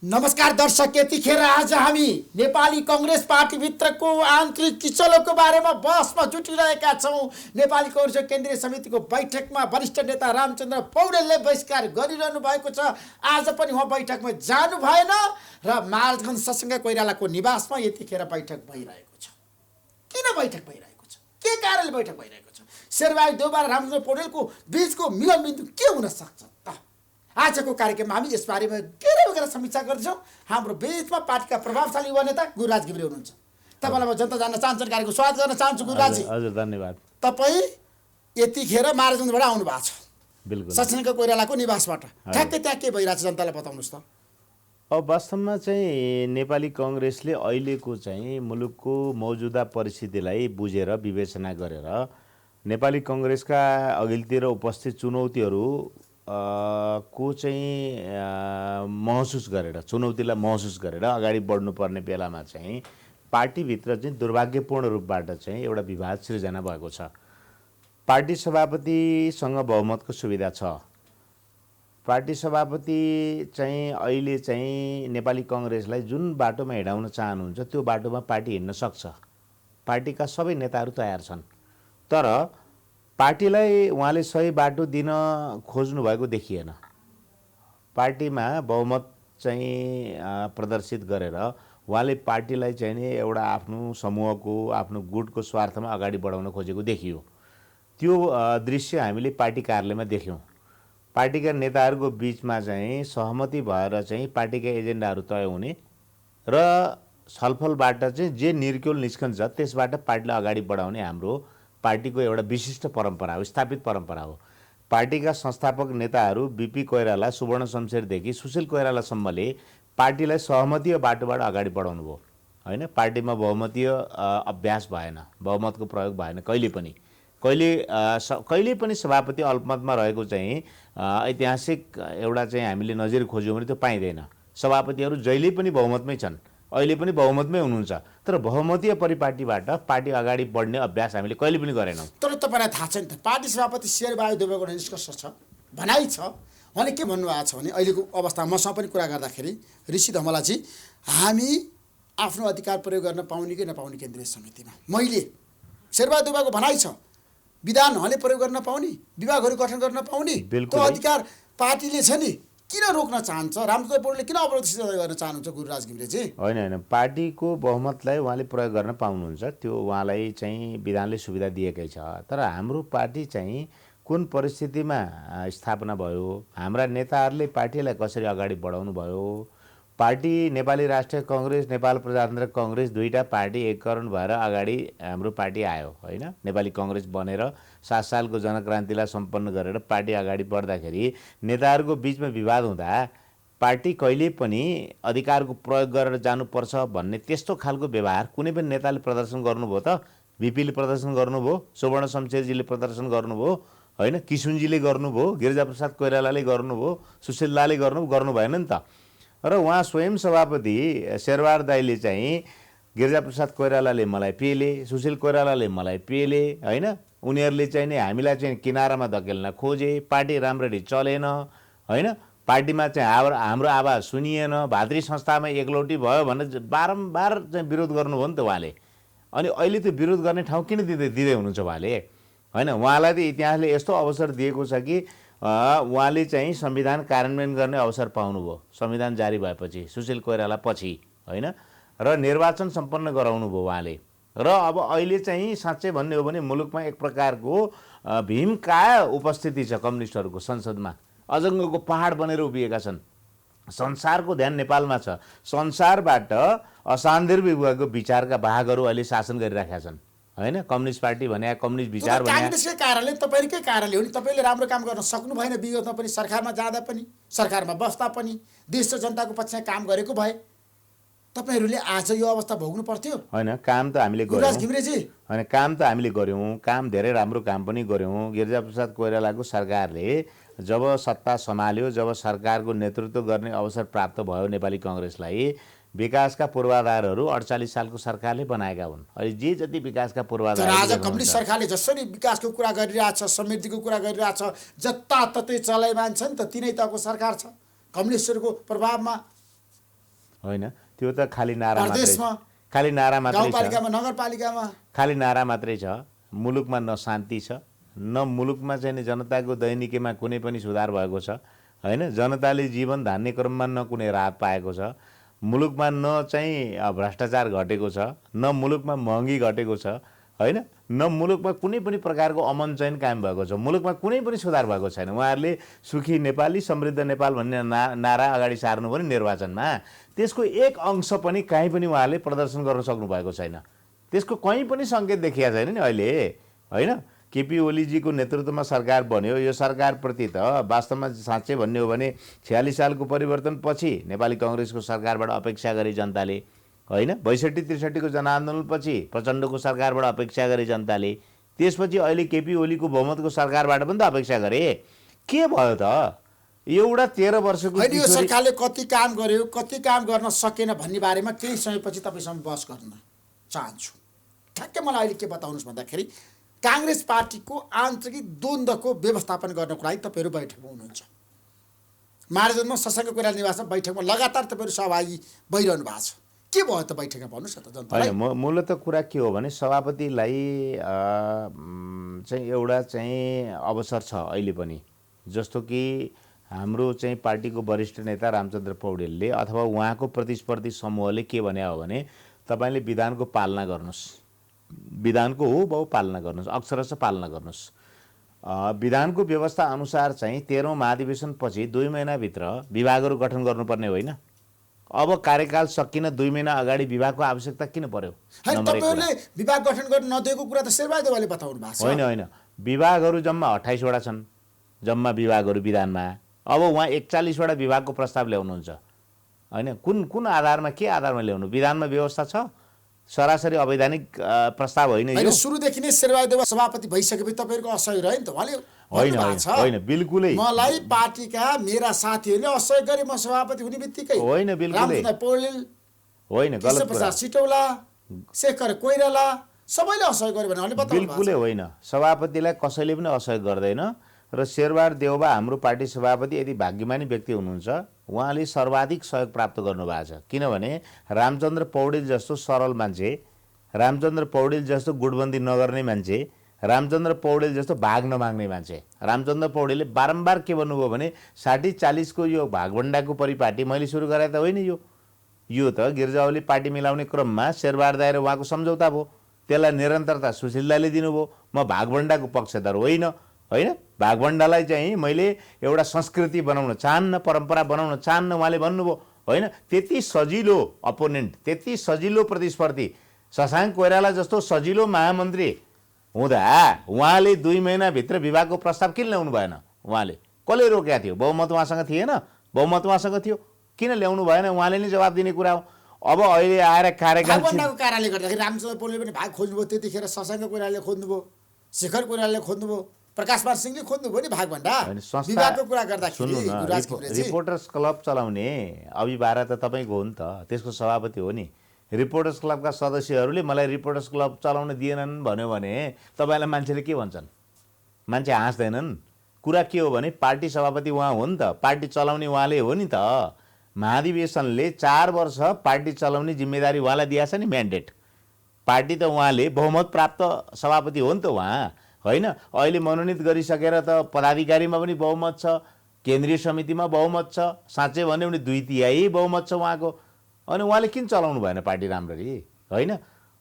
नमस्कार दर्शक, यतिखेर आज हामी नेपाली कांग्रेस पार्टीभित्रको आन्तरिक किचलोको बारेमा बहसमा जुटिरहेका छौँ। नेपाली कांग्रेस केन्द्रीय समितिको बैठकमा वरिष्ठ नेता रामचन्द्र पौडेलले बहिष्कार गरिरहनु भएको छ। आज पनि उहाँ बैठकमा जानु भएन र महाराजगञ्ज सत्सङ्ग कोइरालाको निवासमा यतिखेर बैठक भइरहेको छ। किन बैठक भइरहेको छ? के कारणले बैठक भइरहेको छ? शेरबहादुर देउवा र रामचन्द्र पौडेलको बीचको मिलनबिन्दु के हुन सक्छ त? आजको कार्यक्रममा हामी यसबारेमा धेरै वगेर समीक्षा गर्छौँ। हाम्रो बीचमा पार्टीका प्रभावशाली युवा नेता गुरुराज घिमिरे हुनुहुन्छ। तपाईँलाई म जनता जान्न चाहन्छु कार्यक्रमको स्वागत गर्न चाहन्छु। गुरुराजी हजुर, धन्यवाद। तपाईँ यतिखेर महाराजगञ्जबाट आउनु भएको छ, बिल्कुल सत्सङ्ग कोइरालाको निवासबाट। ठ्याक्कै त्यहाँ के भइरहेको छ जनतालाई बताउनुहोस् त। अब वास्तवमा चाहिँ नेपाली कांग्रेसले अहिलेको चाहिँ मुलुकको मौजुदा परिस्थितिलाई बुझेर विवेचना गरेर नेपाली कांग्रेसका अघिल्तिर उपस्थित चुनौतीहरू को चाहिँ महसुस गरेर, चुनौतीलाई महसुस गरेर अगाडि बढ्नुपर्ने बेलामा चाहिँ पार्टीभित्र चाहिँ दुर्भाग्यपूर्ण रूपबाट चाहिँ एउटा विवाद सृजना भएको छ। पार्टी सभापतिसँग बहुमतको सुविधा छ। पार्टी सभापति चाहिँ अहिले चाहिँ नेपाली कांग्रेसलाई जुन बाटोमा हिँडाउन चाहनुहुन्छ त्यो बाटोमा पार्टी हिँड्न सक्छ। पार्टीका सबै नेताहरू तयार छन्, तर पार्टीलाई उहाँले सही बाटो दिन खोज्नु भएको देखिएन। पार्टीमा बहुमत चाहिँ प्रदर्शित गरेर उहाँले पार्टीलाई चाहिँ नि एउटा आफ्नो समूहको, आफ्नो गुटको स्वार्थमा अगाडि बढाउन खोजेको देखियो। त्यो दृश्य हामीले पार्टी कार्यालयमा देख्यौँ। पार्टीका नेताहरूको बिचमा चाहिँ सहमति भएर चाहिँ पार्टीका एजेन्डाहरू तय हुने र छलफलबाट चाहिँ जे निर्क्युल निस्कन्छ त्यसबाट पार्टीलाई अगाडि बढाउने हाम्रो पार्टीको एउटा विशिष्ट परम्परा हो, स्थापित परम्परा हो। पार्टीका संस्थापक नेताहरू बीपी कोइराला, सुवर्ण शमशेरदेखि सुशील कोइरालासम्मले पार्टीलाई सहमतीय बाटोबाट अगाडि बढाउनु भयो, होइन? पार्टीमा बहुमतीय अभ्यास भएन, बहुमतको प्रयोग भएन कहिले पनि सभापति अल्पमतमा रहेको चाहिँ ऐतिहासिक एउटा चाहिँ हामीले नजिर खोज्यौँ भने त्यो पाइँदैन। सभापतिहरू जहिले पनि बहुमतमै छन्, अहिले पनि बहुमतमै हुनुहुन्छ, तर बहुमतीय परिपाटीबाट पार्टी अगाडि बढ्ने अभ्यास हामीले कहिले पनि गरेनौँ। तर तपाईँलाई थाहा छ नि त, पार्टी सभापति शेरबहादुर देउवाको निष्कर्ष छ, भनाइ छ। उहाँले के भन्नुभएको छ भने अहिलेको अवस्थामा मसँग पनि कुरा गर्दाखेरि ऋषि धमलाजी, हामी आफ्नो अधिकार प्रयोग गर्न पाउने कि नपाउने केन्द्रीय समितिमा, मैले शेरबहादुर देउवाको भनाइ छ, विधान उहाँले प्रयोग गर्न पाउने, विभागहरू गठन गर्न पाउने त्यो अधिकार पार्टीले छ नि। किन रोक्न चाहन्छ? रामचन्द्र पौडेलले किन अवरोध गर्न चाहनुहुन्छ गुरुराज घिमिरेजी? होइन, पार्टीको बहुमतलाई उहाँले प्रयोग गर्न पाउनुहुन्छ, त्यो उहाँलाई चाहिँ विधानले सुविधा दिएकै छ। तर हाम्रो पार्टी चाहिँ कुन परिस्थितिमा स्थापना भयो, हाम्रा नेताहरूले पार्टीलाई कसरी अगाडि बढाउनु भयो, पार्टी नेपाली राष्ट्रिय कांग्रेस, नेपाल प्रजातन्त्र कांग्रेस दुईटा पार्टी एकीकरण भएर अगाडि हाम्रो पार्टी आयो, होइन? नेपाली कांग्रेस बनेर 7 सालको जनक्रान्तिलाई सम्पन्न गरेर पार्टी अगाडि बढ्दाखेरि नेताहरूको बिचमा विवाद हुँदा पार्टी कहिले पनि अधिकारको प्रयोग गरेर जानुपर्छ भन्ने त्यस्तो खालको व्यवहार कुनै पनि नेताले प्रदर्शन गर्नुभयो त? बीपीले प्रदर्शन गर्नुभयो, सुवर्ण शमशेरजीले प्रदर्शन गर्नुभयो, होइन? किशुनजीले गर्नुभयो, गिरिजाप्रसाद कोइरालाले गर्नुभयो, सुशीललाले गर्नु भएन नि त। र उहाँ स्वयं सभापति शेरबहादुर दाइले चाहिँ गिरिजाप्रसाद कोइरालाले मलाई पेले, सुशील कोइरालाले मलाई पेले, होइन? उनीहरूले चाहिँ नि हामीलाई चाहिँ किनारामा धकेल्न खोजे, पार्टी राम्ररी चलेन, होइन? पार्टीमा चाहिँ हाम्रो आवाज सुनिएन, भातृ संस्थामा एकलौटी भयो भनेर बारम्बार चाहिँ विरोध गर्नुभयो नि त उहाँले। अनि अहिले त्यो विरोध गर्ने ठाउँ किन दिँदै हुनुहुन्छ उहाँले, होइन? उहाँलाई त इतिहासले यस्तो अवसर दिएको छ कि उहाँले चाहिँ संविधान कार्यान्वयन गर्ने अवसर पाउनुभयो संविधान जारी भएपछि, सुशील कोइराला पछि, होइन? र निर्वाचन सम्पन्न गराउनु भयो उहाँले। र अब अहिले चाहिँ साँच्चै भन्ने हो भने मुलुकमा एक प्रकारको भीमकाय उपस्थिति छ कम्युनिस्टहरूको संसदमा। अजङ्गको पहाड बनेर उभिएका छन्। संसारको ध्यान नेपालमा छ। संसारबाट असान्दर्भिक विचारका भागहरू अहिले शासन गरिराखेका छन्, होइन? कम्युनिस्ट पार्टी भने कम्युनिस्ट विचार भने कांग्रेसकै कारणले, तपाईँकै कारणले हो नि। तपाईँले राम्रो काम गर्न सक्नु भएन विगतमा पनि, सरकारमा जाँदा पनि, सरकारमा बस्दा पनि, देश र जनताको पक्षमा काम गरेको भए तपाईहरूले आज यो अवस्था भोग्नु पर्थ्यो? होइन, काम त हामीले गुरुराज गऱ्यौँ। घिमिरेजी, होइन, काम त हामीले गऱ्यौँ, काम धेरै राम्रो काम पनि गऱ्यौँ। गिरिजाप्रसाद कोइरालाको सरकारले जब सत्ता सम्हाल्यो, जब सरकारको नेतृत्व गर्ने अवसर प्राप्त भयो नेपाली कङ्ग्रेसलाई, विकासका पूर्वाधारहरू 48 सालको सरकारले बनाएका हुन्। अहिले जे जति विकासका तर पूर्वाधार आज कम्युनिस्ट सरकारले जसरी विकासको कुरा गरिरहेछ, समृद्धिको कुरा गरिरहेछ, जताततै चलाइमान छ नि त, तिनै तहको सरकार छ कम्युनिस्टहरूको प्रभावमा। होइन, त्यो त खालि नारा मात्रै, प्रदेशमा, खालि नारा मात्रै छ, गाउँपालिकामा, नगरपालिकामा खालि नारा मात्रै छ। मुलुकमा न शान्ति छ, न मुलुकमा चाहिँ जनताको दैनिकीमा कुनै पनि सुधार भएको छ। होइन, जनताले जीवन धान्ने क्रममा न कुनै राहत पाएको छ। मुलुकमा न चाहिँ भ्रष्टाचार घटेको छ, न मुलुकमा महँगी घटेको छ। होइन, न मुलुकमा कुनै पनि प्रकारको अमन चयन कायम भएको छ। मुलुकमा कुनै पनि सुधार भएको छैन। उहाँहरूले सुखी नेपाली, समृद्ध नेपाल भन्ने नारा अगाडि सार्नु पनि निर्वाचनमा, त्यसको एक अंश पनि कहीँ पनि उहाँहरूले प्रदर्शन गर्न सक्नु भएको छैन। त्यसको कहीँ पनि सङ्केत देखिएको छैन नि अहिले। होइन, केपी ओलीजीको नेतृत्वमा सरकार बन्यो। यो सरकारप्रति त वास्तवमा साँच्चै भन्ने हो भने 46 सालको परिवर्तनपछि नेपाली कङ्ग्रेसको सरकारबाट अपेक्षा गरे जनताले। होइन, 62-63को जनआन्दोलनपछि प्रचण्डको सरकारबाट अपेक्षा गरे जनताले। त्यसपछि अहिले केपी ओलीको बहुमतको सरकारबाट पनि त अपेक्षा गरे। के भयो त? एउटा 13 वर्षको होइन, यो सरकारले कति काम गर्यो, कति काम गर्न सकेन भन्ने बारेमा केही समयपछि तपाईँसँग बहस गर्न चाहन्छु। ठ्याक्कै मलाई अहिले के बताउनुहोस् भन्दाखेरि काङ्ग्रेस पार्टीको आन्तरिक द्वन्द्वको व्यवस्थापन गर्नको लागि तपाईँहरू बैठकमा हुनुहुन्छ। मार्जनमा शशाङ्क कोइराला निवासमा बैठकमा लगातार तपाईँहरू सहभागी भइरहनु भएको छ। के भयो त बैठकमा भन्नुहोस् न त जनतालाई। होइन, मूलत कुरा के हो भने सभापतिलाई चाहिँ एउटा चाहिँ अवसर छ अहिले पनि, जस्तो कि हाम्रो चाहिँ पार्टीको वरिष्ठ नेता रामचन्द्र पौडेलले अथवा उहाँको प्रतिस्पर्धी समूहले के भने हो भने तपाईँले विधानको पालना गर्नुहोस्, विधानको हुबहु पालना गर्नुहोस्, अक्षरशः पालना गर्नुहोस्। विधानको व्यवस्था अनुसार चाहिँ 13औं महाधिवेशनपछि 2 महिनाभित्र विभागहरू गठन गर्नुपर्ने होइन। अब कार्यकाल सकिन 2 महिना अगाडि विभागको आवश्यकता किन पर्यो? तपाईँहरूले विभाग गठन गर्न नदिएको कुरा त शेरबहादुर देउवाले बताउनु भएको छ। होइन होइन, विभागहरू जम्मा 28 वटा छन्, जम्मा विभागहरू विधानमा। अब उहाँ 41 वटा विभागको प्रस्ताव ल्याउनुहुन्छ। होइन, कुन आधारमा, के आधारमा ल्याउनु? विधानमा व्यवस्था छ, सरासरी अवैधानिक प्रस्ताव होइन यो। सुरुदेखि नै शेरबहादुर देउवा सभापति भइसकेपछि तपाईँहरूको असहयोग रह्यो नि त। उहाँले होइन होइन, बिल्कुलै मलाई पार्टीका मेरा साथीहरूले असहयोग गरे म सभापति हुने बित्तिकै। होइन, बिल्कुलै रामचन्द्र पौडेल, होइन, गलत कुरा। प्रसाद सिटौला, शेखर कोइराला सबैले असहयोग गरे भने बताउनु। बिल्कुलै होइन, सभापतिलाई कसैले पनि असहयोग गर्दैन। र शेरबहादुर देउवा हाम्रो पार्टी सभापति यदि भाग्यमानी व्यक्ति हुनुहुन्छ, उहाँले सर्वाधिक सहयोग प्राप्त गर्नुभएको छ। किनभने रामचन्द्र पौडेल जस्तो सरल मान्छे, रामचन्द्र पौडेल जस्तो गुटबन्दी नगर्ने मान्छे, रामचन्द्र पौडेल जस्तो भाग नमाग्ने मान्छे। रामचन्द्र पौडेलले बारम्बार के भन्नुभयो भने 60-40 को यो भागभण्डाको परिपाटी मैले सुरु गरे त होइन, यो त गिरिजाओली पार्टी मिलाउने क्रममा शेरबहादुर दाइ र उहाँको सम्झौता भयो। त्यसलाई निरन्तरता सुशील दाइले दिनुभयो। म भागभण्डाको पक्षधर होइन। होइन, भागभण्डालाई चाहिँ मैले एउटा संस्कृति बनाउन चाहन्न, परम्परा बनाउन चाहन्न उहाँले भन्नुभयो। होइन, त्यति सजिलो अपोनेन्ट, त्यति सजिलो प्रतिस्पर्धी शशाङ्क कोइराला जस्तो सजिलो महामन्त्री हुँदा उहाँले 2 महिनाभित्र विभागको प्रस्ताव किन ल्याउनु भएन? उहाँले कसले रोकेको थियो? बहुमत उहाँसँग थिएन? बहुमत उहाँसँग थियो, किन ल्याउनु भएन? उहाँले नै जवाब दिने कुरा हो। अब अहिले आएर कार्यकाल कारणले गर्दाखेरि रामचन्द्र पौडेलले पनि भाग खोज्नुभयो, त्यतिखेर शशाङ्क कोइरालाले खोज्नुभयो, शेखर कोइरालाले खोज्नुभयो, प्रकाशमान सिंहले खोज्नुभयो नि भागभण्डा। विभागको कुरा गर्दाखेरि रिपोर्टर्स क्लब चलाउने अभिभारा त तपाईँको हो नि त, त्यसको सभापति हो नि। रिपोर्टर्स क्लबका सदस्यहरूले मलाई रिपोर्टर्स क्लब चलाउन दिएनन् भन्यो भने तपाईँलाई मान्छेले के भन्छन्? मान्छे हाँस्दैनन्। कुरा के हो भने पार्टी सभापति उहाँ हो नि त, पार्टी चलाउने उहाँले हो नि त। महाधिवेशनले 4 वर्ष पार्टी चलाउने जिम्मेदारी उहाँलाई दिएछ नि, म्यान्डेट। पार्टी त उहाँले बहुमत प्राप्त सभापति हो नि त उहाँ। होइन, अहिले मनोनित गरिसकेर त पदाधिकारीमा पनि बहुमत छ, केन्द्रीय समितिमा बहुमत छ, साँच्चै भन्यो भने 2/3 बहुमत छ उहाँको। अनि उहाँले किन चलाउनु भएन पार्टी राम्ररी? होइन,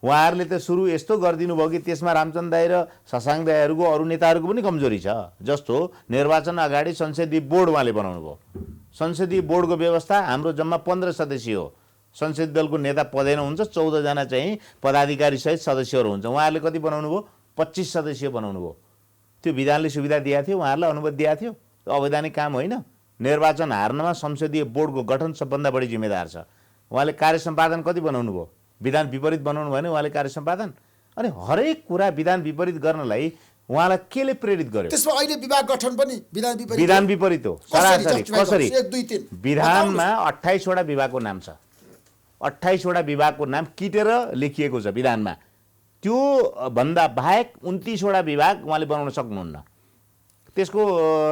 उहाँहरूले त सुरु यस्तो गरिदिनु भयो कि त्यसमा रामचन्द्र दाइ र शशाङ्क दाइहरूको अरू नेताहरूको पनि कमजोरी छ। जस्तो निर्वाचन अगाडि संसदीय बोर्ड उहाँले बनाउनु भयो। संसदीय बोर्डको व्यवस्था हाम्रो जम्मा 15 सदस्य हो। संसदीय दलको नेता पदेन हुन्छ, 14 जना चाहिँ पदाधिकारी सहित सदस्यहरू हुन्छ। उहाँहरूले कति बनाउनु भयो? 25 सदस्य बनाउनु भयो। त्यो विधानले सुविधा दिएको थियो, उहाँहरूलाई अनुमति दिएको थियो। अवैधानिक काम होइन। निर्वाचन हार्नमा संसदीय बोर्डको गठन सबभन्दा बढी जिम्मेदार छ। उहाँले कार्य सम्पादन कति बनाउनु भयो? विधान विपरीत बनाउनु भएन उहाँले कार्य सम्पादन। अनि हरेक कुरा विधान विपरीत गर्नलाई उहाँलाई केले प्रेरित गर्यो? त्यसमा अहिले विभाग गठन पनि विधान विपरीत हो सरासरी। कसरी? 1 2 3 विधानमा 28 वटा विभागको नाम छ। 28 वटा विभागको नाम किटेर लेखिएको छ विधानमा। त्यो भन्दा बाहेक 29 वटा विभाग उहाँले बनाउन सक्नुहुन्न। त्यसको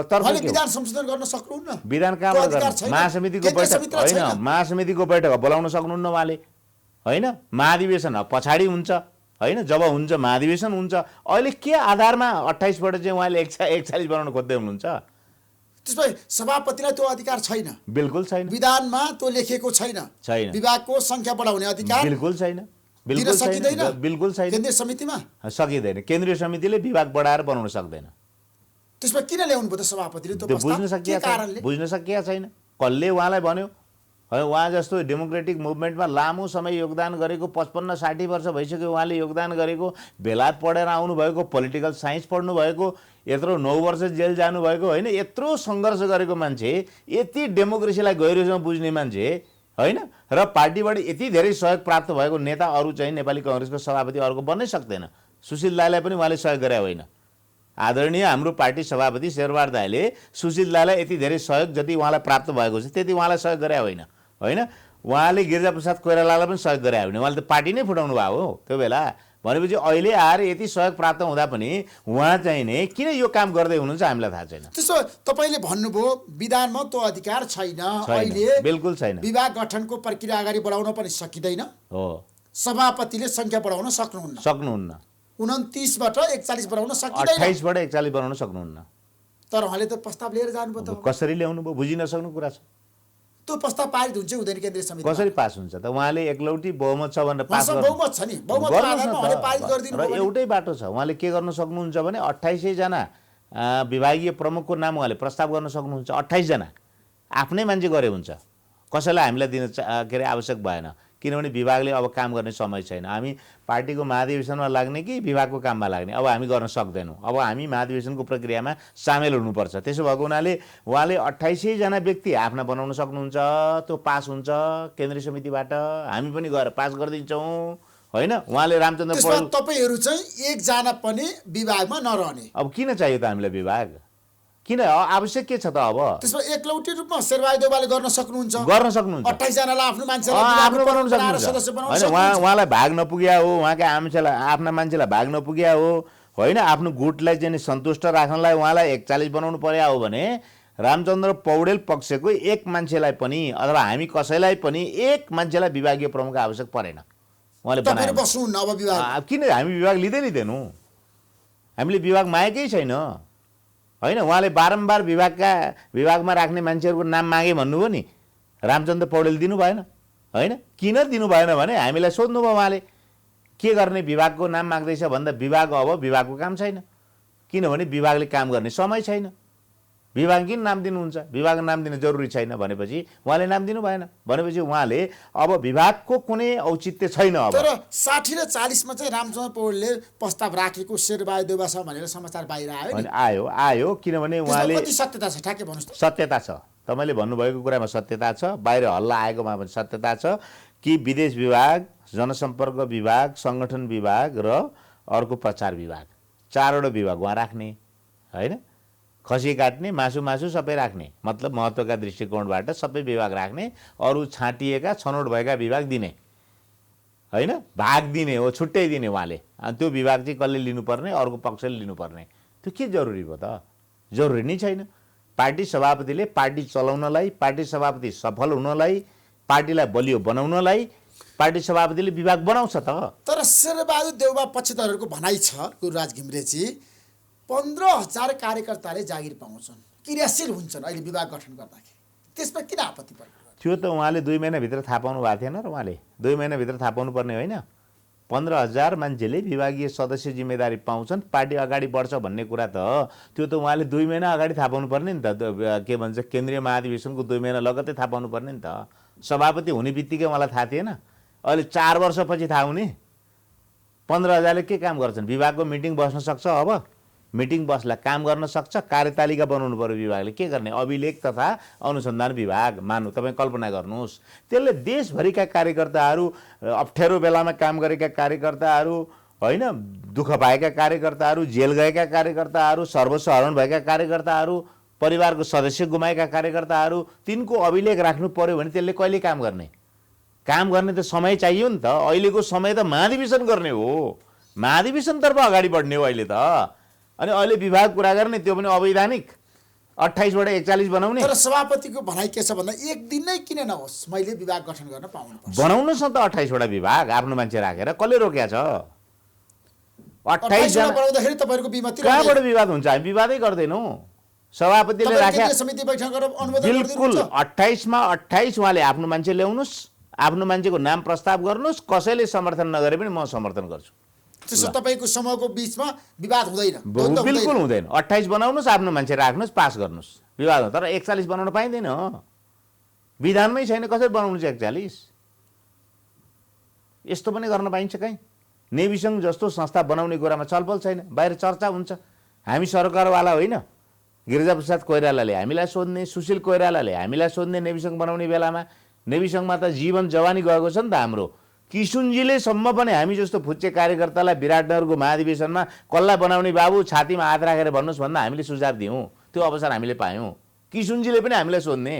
तर्क के हो? विधान संशोधन गर्न सक्नुहुन्न। विधान कहाँबाट गर्नु? महासमितिको बैठक होइन, महासमितिको बैठक बोलाउन सक्नुहुन्न उहाँले होइन। महाधिवेशन पछाडि हुन्छ होइन, जब हुन्छ महाधिवेशन हुन्छ। अहिले के आधारमा 28 बाट चाहिँ उहाँले 41 बनाउन खोज्दै हुनुहुन्छ? त्यसमा सभापतिलाई त्यो अधिकार छैन। बिल्कुल छैन। विधानमा त्यो लेखिएको छैन। विभागको संख्या बढाउने अधिकार बिल्कुल छैन। बिल्कुल सकिँदैन। बिल्कुल छैन। केन्द्रीय समितिमा सकिँदैन। केन्द्रीय समितिले विभाग बढाएर बनाउन सक्दैन। त्यसमा किन ल्याउनु भयो त सभापतिले त्यो प्रस्ताव? बुझ्न सकिया छैन। कसले उहाँलाई भन्यो? उहाँ जस्तो डेमोक्रेटिक मुभमेन्टमा लामो समय योगदान गरेको, 55-60 वर्ष भइसक्यो उहाँले योगदान गरेको, बेलायत पढेर आउनुभएको, पोलिटिकल साइन्स पढ्नुभएको, यत्रो 9 वर्ष जेल जानुभएको होइन, यत्रो सङ्घर्ष गरेको मान्छे, यति डेमोक्रेसीलाई गहिरोसँग बुझ्ने मान्छे होइन, र पार्टीबाट यति धेरै सहयोग प्राप्त भएको नेता अरू चाहिँ नेपाली काङ्ग्रेसको सभापति अर्को बन्नै सक्दैन। सुशील दाईलाई पनि उहाँले सहयोग गरे होइन। आदरणीय हाम्रो पार्टी सभापति शेरबहादुर दाईले सुशील दाईलाई यति धेरै सहयोग जति उहाँलाई प्राप्त भएको छ त्यति उहाँलाई सहयोग गरे होइन। होइन, उहाँले गिरिजाप्रसाद कोइरालालाई पनि सहयोग गरे होइन। उहाँले त पार्टी नै फुटाउनु भएको हो त्यो बेला। भनेपछि अहिले आएर यति सहयोग प्राप्त हुँदा पनि उहाँ चाहिँ नै किन यो काम गर्दै हुनुहुन्छ हामीलाई थाहा छैन। त्यसो तपाईँले भन्नुभयो विधानमा त्यो अधिकार छैन। अहिले बिल्कुल छैन। विभाग गठनको प्रक्रिया अगाडि बढाउन पनि सकिँदैन हो। सभापतिले संख्या बढाउन सक्नुहुन्न। 29 बाट 41 बनाउन सकिँदैन। 28 बाट 41 बनाउन सक्नुहुन्न। तर उहाँले त प्रस्ताव लिएर जानुभयो त। कसरी ल्याउनु भयो? बुझिन सक्नु कुरा छ। त्यो प्रस्ताव पारित हुन्छ हुँदैन केन्द्रीय समिति? कसरी पास हुन्छ त? उहाँले एकलौटी बहुमत छ भनेर पास गर्नु। बहुमत छ नि, बहुमतको आधारमा उहाँले पारित गरिदिनु र एउटै बाटो छ। उहाँले के गर्न सक्नुहुन्छ भने 28 जना विभागीय प्रमुखको नाम उहाँले प्रस्ताव गर्न सक्नुहुन्छ। 28 जना आफ्नै मान्छे गरे हुन्छ। कसैलाई हामीलाई दिन के अरे आवश्यक भएन, किनभने विभागले अब काम गर्ने समय छैन। हामी पार्टीको महाधिवेशनमा लाग्ने कि विभागको काममा लाग्ने अब हामी गर्न सक्दैनौँ। अब हामी महाधिवेशनको प्रक्रियामा सामेल हुनुपर्छ। त्यसो भएको हुनाले उहाँले 28 जना व्यक्ति आफ्ना बनाउन सक्नुहुन्छ। त्यो पास हुन्छ केन्द्रीय समितिबाट, हामी पनि गएर पास गरिदिन्छौँ होइन। उहाँले रामचन्द्र पौडेल तपाईँहरू चाहिँ एकजना पनि विभागमा नरहने। अब किन चाहियो त हामीलाई विभाग? किन आवश्यक के छ त? अब त्यसमा एकलौटी रूपमा शेरबहादुर देउवाले गर्न सक्नुहुन्छ। 28 जनालाई आफ्नो मान्छेलाई आफ्नो बनाउन सक्नुहुन्छ होइन। उहाँलाई भाग नपुग्या हो, उहाँका आफ्ना मान्छेलाई भाग नपुग्या हो होइन। आफ्नो गुटलाई चाहिँ सन्तुष्ट राख्नलाई उहाँलाई 41 बनाउनु पर्या हो भने रामचन्द्र पौडेल पक्षको एक मान्छेलाई पनि अथवा हामी कसैलाई पनि एक मान्छेलाई विभागीय प्रमुख आवश्यक परेन। उहाँले बनाएर बस्नुहुन्न। अब विभाग किन? हामी विभाग लिँदैनौँ। हामीले विभाग मागेकै छैन होइन। उहाँले बारम्बार विभागमा राख्ने मान्छेहरूको नाम मागे भन्नुभयो नि, रामचन्द्र पौडेल दिनु भएन होइन। किन दिनु भएन भने हामीलाई सोध्नुभयो उहाँले के गर्ने विभागको नाम माग्दैछ भन्दा विभाग अब विभागको काम छैन, किनभने विभागले काम गर्ने समय छैन। विभाग किन नाम दिनुहुन्छ? विभाग नाम दिन जरुरी छैन भनेपछि उहाँले नाम दिनु भएन। भनेपछि उहाँले अब विभागको कुनै औचित्य छैन। अब तर 60 र 40 मा चाहिँ रामचन्द्र पौडेलले प्रस्ताव राखेको शेरबहादुर देउवा छ भनेर समाचार बाहिर आयो किनभने उहाँले कति सत्यता छ ठ्याक्कै भन्नुस् त? सत्यता छ। तपाईँले भन्नुभएको कुरामा सत्यता छ, बाहिर हल्ला आएकोमा पनि सत्यता छ कि विदेश विभाग, जनसम्पर्क विभाग, सङ्गठन विभाग र अर्को प्रचार विभाग, 4वटा विभाग उहाँ राख्ने होइन। खसी काट्ने, मासु सबै राख्ने, मतलब महत्त्वका दृष्टिकोणबाट सबै विभाग राख्ने, अरू छाँटिएका छनौट भएका विभाग दिने होइन। भाग दिने हो, छुट्टै दिने उहाँले। अनि त्यो विभाग चाहिँ कसले लिनुपर्ने? अर्को पक्षले लिनुपर्ने। त्यो के जरुरी भयो त? जरुरी नै छैन। पार्टी सभापतिले पार्टी चलाउनलाई, पार्टी सभापति सफल हुनलाई, पार्टीलाई बलियो बनाउनलाई पार्टी सभापतिले विभाग बनाउँछ त। तर शेरबहादुर देउवा पक्षधरहरूको भनाइ छ, गुरुराज घिमिरेजी, 15,000 कार्यकर्ताले जागिर पाउँछन्, क्रियाशील हुन्छन् अहिले विभाग गठन गर्दाखेरि। त्यसमा किन आपत्ति पर्यो? त्यो त उहाँले 2 महिनाभित्र थाहा पाउनु भएको थिएन र? उहाँले 2 महिनाभित्र थाहा पाउनु पर्ने होइन? 15,000 मान्छेले विभागीय सदस्य जिम्मेदारी पाउँछन्, पार्टी अगाडि बढ्छ भन्ने कुरा त त्यो त उहाँले 2 महिना अगाडि थाहा पाउनु पर्ने नि त। के भन्छ, केन्द्रीय महाधिवेशनको 2 महिना लगत्तै थाहा पाउनु पर्ने नि त। सभापति हुने बित्तिकै उहाँलाई थाहा थिएन? अहिले 4 वर्षपछि थाहा हुने? 15,000ले के काम गर्छन्? विभागको मिटिङ बस्न सक्छ अब? मिटिङ बस्ला काम गर्न सक्छ, कार्यतालिका बनाउनु पर्यो विभागले। के गर्ने? अभिलेख तथा अनुसन्धान विभाग मान्नु, तपाईँ कल्पना गर्नुहोस्। त्यसले देशभरिका कार्यकर्ताहरू, अप्ठ्यारो बेलामा काम गरेका कार्यकर्ताहरू, होइन, दुःख पाएका कार्यकर्ताहरू, जेल गएका कार्यकर्ताहरू, सर्वस्व हरण भएका कार्यकर्ताहरू, परिवारको सदस्य गुमाएका कार्यकर्ताहरू, तिनको अभिलेख राख्नु पर्यो भने त्यसले कहिले काम गर्ने? काम गर्ने त समय चाहियो नि त। अहिलेको समय त महाधिवेशन गर्ने हो, महाधिवेशनतर्फ अगाडि बढ्ने हो अहिले त। अनि अहिले विभाग कुरा गर्ने, त्यो पनि अवैधानिक 28बाट 41 बनाउने। तर सभापतिको भनाइ के छ भन्दा एक दिन नै किन नहोस्, मैले विभाग गठन गर्न पाउनुपर्छ। बनाउनुहोस् न त 28वटा विभाग आफ्नो मान्छे राखेर। कसले रोक्या छ? 28 जना बनाउँदाखेरि तपाईँहरूको विमति कहाँबाट विवाद हुन्छ? हामी विवादै गर्दैनौँ। सभापतिले राख्या समिति बैठक गरेर अनुमोदन बिल्कुल 28मा 28 उहाँले आफ्नो मान्छे ल्याउनुहोस्, आफ्नो मान्छेको नाम प्रस्ताव गर्नुहोस्। कसैले समर्थन नगरे पनि म समर्थन गर्छु। त्यसो तपाईँको समूहको बिचमा विवाद हुँदैन? बिल्कुल हुँदैन। 28 बनाउनुहोस्, आफ्नो मान्छे राख्नुहोस्, पास गर्नुहोस्, विवाद हो। तर 41 बनाउन पाइँदैन, विधानमै छैन। कसरी बनाउनु छ 41? यस्तो पनि गर्न पाइन्छ कहीँ? नेभी सङ्घ जस्तो संस्था बनाउने कुरामा छलफल छैन, बाहिर चर्चा हुन्छ। हामी सरकारवाला होइन। गिरिजाप्रसाद कोइरालाले हामीलाई सोध्ने, सुशील कोइरालाले हामीलाई सोध्ने नेभी सङ्घ बनाउने बेलामा। नेभी सङ्घमा त जीवन जवानी गएको छ नि त हाम्रो। किशुनजीले सम्म पनि हामी जस्तो फुच्चे कार्यकर्तालाई विराटनगरको महाधिवेशनमा कसलाई बनाउने बाबु, छातीमा हात राखेर भन्नुहोस् भन्दा हामीले सुझाव दियौँ। त्यो अवसर हामीले पायौँ। किशुनजीले पनि हामीलाई सोध्ने,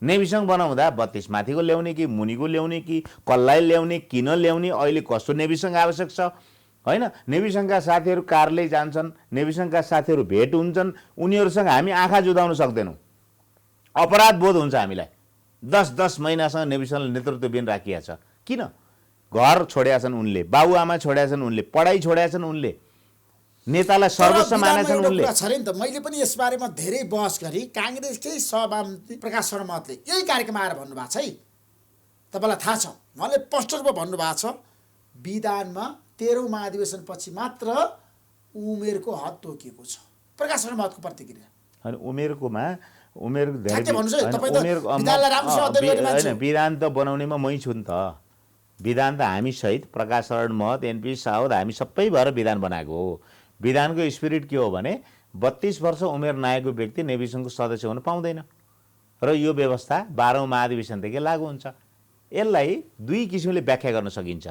नेभी सङ्घ बनाउँदा 32 माथिको ल्याउने कि मुनिको ल्याउने कि कसलाई ल्याउने, किन ल्याउने, अहिले कस्तो नेभी सङ्घ आवश्यक छ, होइन? नेभी सङ्घका साथीहरू कार्यालय जान्छन्, नेभी सङ्घका साथीहरू भेट हुन्छन्, उनीहरूसँग हामी आँखा जुदाउन सक्दैनौँ। अपराध बोध हुन्छ हामीलाई। 10-10 महिनासँग नेभी सङ्घले नेतृत्वबिन राखिया छ। किन? घर छोड्या छन् उनले, बाबुआमा छोड्या छन् उनले, पढाइ छोड्या छन् उनले, नेतालाई सर्वस्व मानेका छन् उनले। छ नि त। मैले पनि यसबारेमा धेरै बहस गरेँ। काङ्ग्रेसकै सभापति प्रकाश शर्माले यही कार्यक्रममा आएर भन्नुभएको छ है, तपाईँलाई थाहा छ, उहाँले स्पष्ट रूपमा भन्नुभएको छ, विधानमा 13औं महाधिवेशनपछि मात्र उमेरको हद तोकिएको छ। प्रकाश शर्माको प्रतिक्रिया। अनि उमेरकोमा उमेर धेरै विधान त बनाउनेमा मै छु नि त। विधान त हामी सहित प्रकाश शरण महत, एनपी साउद, हामी सबै भएर विधान बनाएको हो। विधानको स्पिरिट के हो भने 32 वर्ष उमेर नआएको व्यक्ति नेभी सङ्घको सदस्य हुन पाउँदैन र यो व्यवस्था 12औं महाधिवेशनदेखि लागू हुन्छ। यसलाई दुई किसिमले व्याख्या गर्न सकिन्छ।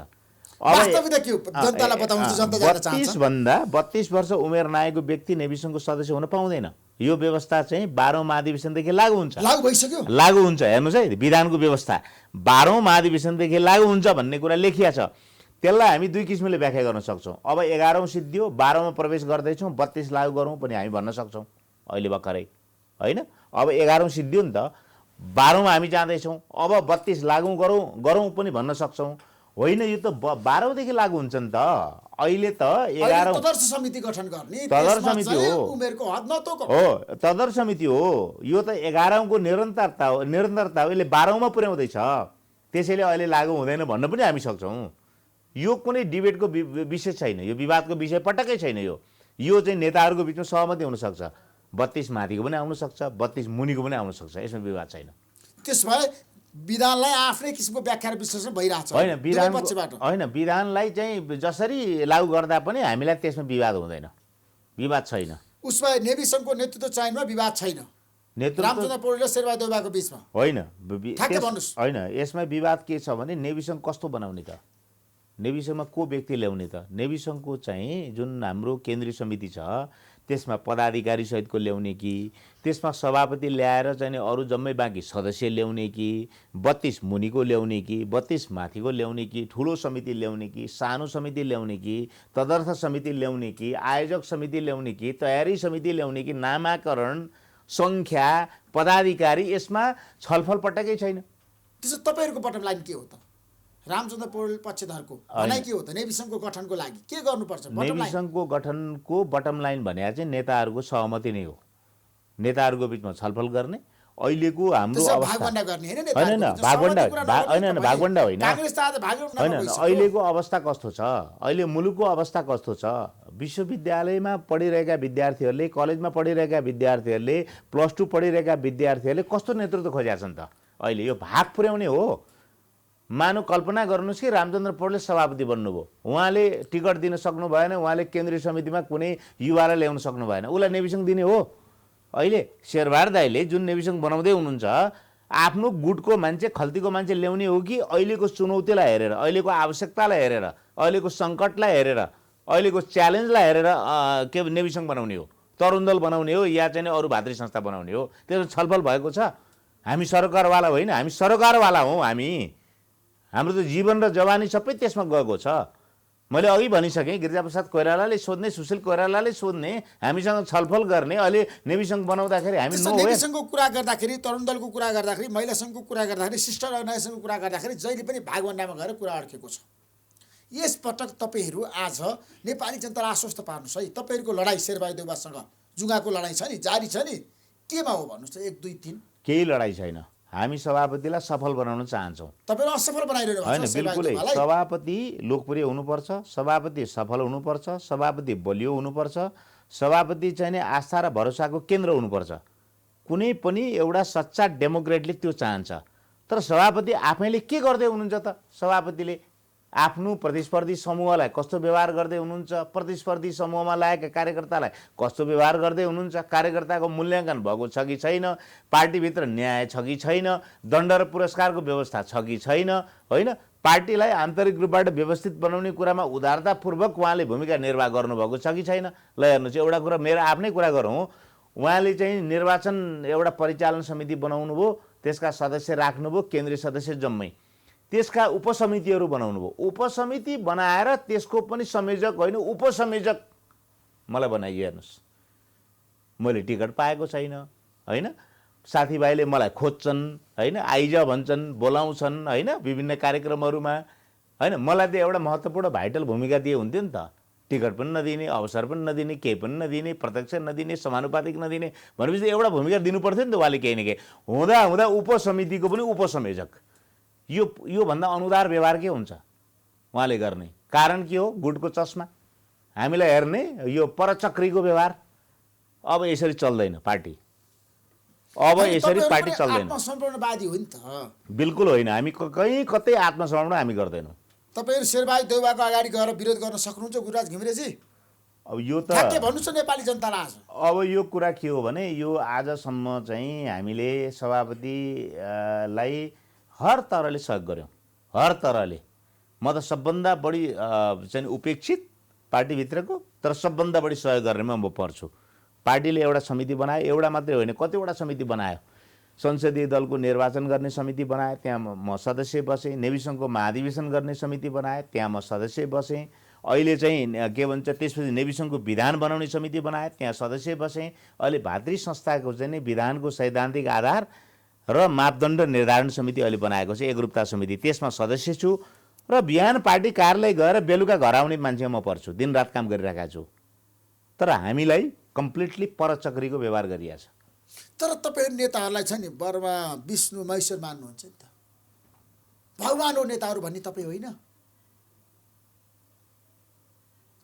32 वर्ष उमेर नआएको व्यक्ति नेभी सङ्घको सदस्य हुन पाउँदैन। यो व्यवस्था चाहिँ 12औं महाधिवेशनदेखि लागू हुन्छ। लागू हुन्छ। हेर्नुहोस् है, विधानको व्यवस्था 12औं महाधिवेशनदेखि लागू हुन्छ भन्ने कुरा लेखिया छ। त्यसलाई हामी दुई किसिमले व्याख्या गर्न सक्छौँ। अब 11औं सिद्धियो, 12औंमा प्रवेश गर्दैछौँ, 32 लागू गरौँ पनि हामी भन्न सक्छौँ अहिले भर्खरै, होइन? अब 11औं सिद्धियो नि त, 12औंमा हामी जाँदैछौँ, अब 32 लागू गरौँ पनि भन्न सक्छौँ। होइन, यो त 12औंदेखि लागू हुन्छ नि त। अहिले त 11औं तदर्थ समिति गठन गर्ने, तदर्थ समिति हो, उमेरको हद नतोक हो, तदर्थ समिति हो। यो त 11औंको निरन्तरता हो, यसले 12औंमा पुर्याउँदैछ। त्यसैले अहिले लागू हुँदैन भन्न पनि हामी सक्छौँ। यो कुनै डिबेटको विषय छैन, यो विवादको विषय पटक्कै छैन। यो चाहिँ नेताहरूको बिचमा सहमति हुनसक्छ। 32 माथिको पनि आउन सक्छ, 32 मुनिको पनि आउन सक्छ, यसमा विवाद छैन। त्यसभए विधानलाई आफ्नै किसिमको व्याख्या र विश्लेषण भइरहेछ। होइन, विधानलाई चाहिँ जसरी लागू गर्दा पनि हामीलाई त्यसमा विवाद हुँदैन, विवाद छैन। उसमा नेभी सङ्घको नेतृत्व चयनमा विवाद छैन, रामचन्द्र पौडेल र शेरबहादुर देउवाको बिचमा होइन। होइन, यसमा विवाद के छ भने नेभी सङ्घ कस्तो बनाउने त, नेभी सङ्घमा को व्यक्ति ल्याउने त। नेभी सङ्घको चाहिँ जुन हाम्रो केन्द्रीय समिति छ त्यसमा पदाधिकारी सहितको ल्याउने कि त्यसमा सभापति ल्याएर चाहिँ अरू जम्मै बाँकी सदस्य ल्याउने कि 32 मुनिको ल्याउने कि 32 माथिको ल्याउने कि ठुलो समिति ल्याउने कि सानो समिति ल्याउने कि तदर्थ समिति ल्याउने कि आयोजक समिति ल्याउने कि तयारी समिति ल्याउने कि नामाकरण सङ्ख्या पदाधिकारी यसमा छलफल पटक्कै छैन। त्यसो तपाईँहरूको बटम लाइन के हो त? रामचन्द्र पौडेल पक्षधरको भनाइ के हो त? नेभी सङ्घको गठनको लागि के गर्नुपर्छ? नेभी सङ्घको गठनको बटम लाइन भने चाहिँ नेताहरूको सहमति नै हो। नेताहरूको बिचमा छलफल गर्ने। अहिलेको हाम्रो अहिलेको अवस्था कस्तो छ, अहिले मुलुकको अवस्था कस्तो छ, विश्वविद्यालयमा पढिरहेका विद्यार्थीहरूले, कलेजमा पढिरहेका विद्यार्थीहरूले, +2 पढिरहेका विद्यार्थीहरूले कस्तो नेतृत्व खोजेका छन् त? अहिले यो भाग पुर्याउने हो। मानु कल्पना गर्नुहोस् कि रामचन्द्र पौडेल सभापति बन्नुभयो, उहाँले टिकट दिन सक्नु भएन, उहाँले केन्द्रीय समितिमा कुनै युवालाई ल्याउन सक्नु भएन, उसलाई नेविसङ्घ दिने हो? अहिले शेरबहादुर दाइले जुन नेविसङ्घ बनाउँदै हुनुहुन्छ आफ्नो गुटको मान्छे खल्तीको मान्छे ल्याउने हो कि अहिलेको चुनौतीलाई हेरेर, अहिलेको आवश्यकतालाई हेरेर, अहिलेको सङ्कटलाई हेरेर, अहिलेको च्यालेन्जलाई हेरेर के नेविसङ्घ बनाउने हो, तरुण दल बनाउने हो या चाहिँ अरू भातृ संस्था बनाउने हो? त्यसमा छलफल भएको छ? हामी सरकारवाला होइन, हामी सरकारवाला हौँ। हाम्रो त जीवन र जवानी सबै त्यसमा गएको छ। मैले अघि भनिसकेँ, गिरिजाप्रसाद कोइरालाले सोध्ने, सुशील कोइरालाले सोध्ने, हामीसँग छलफल गर्ने। अहिले नेविसङ्घ बनाउँदाखेरि हामी नेविसङ्घको कुरा गर्दाखेरि, तरुण दलको कुरा गर्दाखेरि, महिला सङ्घको कुरा गर्दाखेरि, सिस्टर अर्गनाइजेसनको कुरा गर्दाखेरि जहिले पनि भागभण्डामा गएर कुरा अड्केको छ। यस पटक तपाईँहरू आज नेपाली जनतालाई आश्वस्त पार्नुहोस् है। तपाईँहरूको लडाइँ शेरबहादुर देउवासँग जुगाको लडाइँ छ नि, जारी छ नि, केमा हो भन्नुहोस् त? 1 2 3 केही लडाइँ छैन। हामी सभापतिलाई सफल बनाउन चाहन्छौँ। तपाईँहरू असफल बनाइरहनु होइन, बिल्कुलै। सभापति लोकप्रिय हुनुपर्छ, सभापति सफल हुनुपर्छ, सभापति बलियो हुनुपर्छ, सभापति चाहिँ नि आस्था र भरोसाको केन्द्र हुनुपर्छ। कुनै पनि एउटा सच्चा डेमोक्रेटले त्यो चाहन्छ। तर सभापति आफैले के गर्दै हुनुहुन्छ त? सभापतिले आफ्नो प्रतिस्पर्धी समूहलाई कस्तो व्यवहार गर्दै हुनुहुन्छ, प्रतिस्पर्धी समूहमा लागेका कार्यकर्तालाई कस्तो व्यवहार गर्दै हुनुहुन्छ, कार्यकर्ताको मूल्याङ्कन भएको छ कि छैन, पार्टीभित्र न्याय छ कि छैन, दण्ड र पुरस्कारको व्यवस्था छ कि छैन, होइन, पार्टीलाई आन्तरिक रूपबाट व्यवस्थित बनाउने कुरामा उदारतापूर्वक उहाँले भूमिका निर्वाह गर्नुभएको छ कि छैन? ल हेर्नुहोस्, एउटा कुरा मेरो आफ्नै कुरा गरौँ, उहाँले चाहिँ निर्वाचन एउटा परिचालन समिति बनाउनु भयो, त्यसका सदस्य राख्नुभयो, केन्द्रीय सदस्य जम्मै, त्यसका उपसमितिहरू बनाउनु भयो। उपसमिति बनाएर त्यसको पनि संयोजक होइन, उपसंयोजक मलाई बनाइयो। हेर्नुहोस्, मैले टिकट पाएको छैन, होइन, साथीभाइले मलाई खोज्छन्, होइन, आइज भन्छन्, बोलाउँछन्, होइन, विभिन्न कार्यक्रमहरूमा, होइन, मलाई त एउटा महत्त्वपूर्ण भाइटल भूमिका दिए हुन्थ्यो नि त। टिकट पनि नदिने, अवसर पनि नदिने, केही पनि नदिने, प्रत्यक्ष नदिने, समानुपातिक नदिने भनेपछि एउटा भूमिका दिनुपर्थ्यो नि त उहाँले। केही न केही हुँदा हुँदा उपसमितिको पनि उपसंयोजक, योभन्दा अनुदार व्यवहार के हुन्छ उहाँले गर्ने? कारण के हो? गुटको चस्मा हामीलाई हेर्ने, यो परचक्रीको व्यवहार। अब यसरी चल्दैन पार्टी, अब यसरी पार्टी चल्दैन। आत्मसमर्पणवादी हो नि त? बिल्कुल होइन, हामी कहीँ कतै आत्मसमर्पण हामी गर्दैनौँ। तपाईँहरू शेरबहादुर देउवाको अगाडि गएर विरोध गर्न सक्नुहुन्छ गुरुराज घिमिरेजी? अब यो त के भन्नुहोस् न नेपाली जनतालाई आज? अब यो कुरा के हो भने, यो आजसम्म चाहिँ हामीले सभापतिलाई हर तरहले सहयोग गऱ्यौँ, हर तरहले। म त सबभन्दा बढी चाहिँ उपेक्षित पार्टीभित्रको, तर सबभन्दा बढी सहयोग गर्नेमा म पर्छु। पार्टीले एउटा समिति बनायो, एउटा मात्रै होइन, कतिवटा समिति बनायो। संसदीय दलको निर्वाचन गर्ने समिति बनाए, त्यहाँ म सदस्य बसेँ। नेविसङ्घको महाधिवेशन गर्ने समिति बनाए, त्यहाँ म सदस्य बसेँ। अहिले चाहिँ के भन्छ, त्यसपछि नेविसङ्घको विधान बनाउने समिति बनाए, त्यहाँ सदस्य बसेँ। अहिले भातृ संस्थाको चाहिँ विधानको सैद्धान्तिक आधार र मापदण्ड निर्धारण समिति अहिले बनाएको छ, एकरूपता समिति, त्यसमा सदस्य छु। र बिहान पार्टी कार्यालय गएर बेलुका घर आउने मान्छे म पर्छु, दिनरात काम गरिरहेको छु। तर हामीलाई कम्प्लिटली परचक्रीको व्यवहार गरिएको छ। तर तपाईँहरू नेताहरूलाई छ नि, बर्मा विष्णु महेश्वर मान्नुहुन्छ नि त, भगवान हो नेताहरू भन्ने तपाईँ होइन?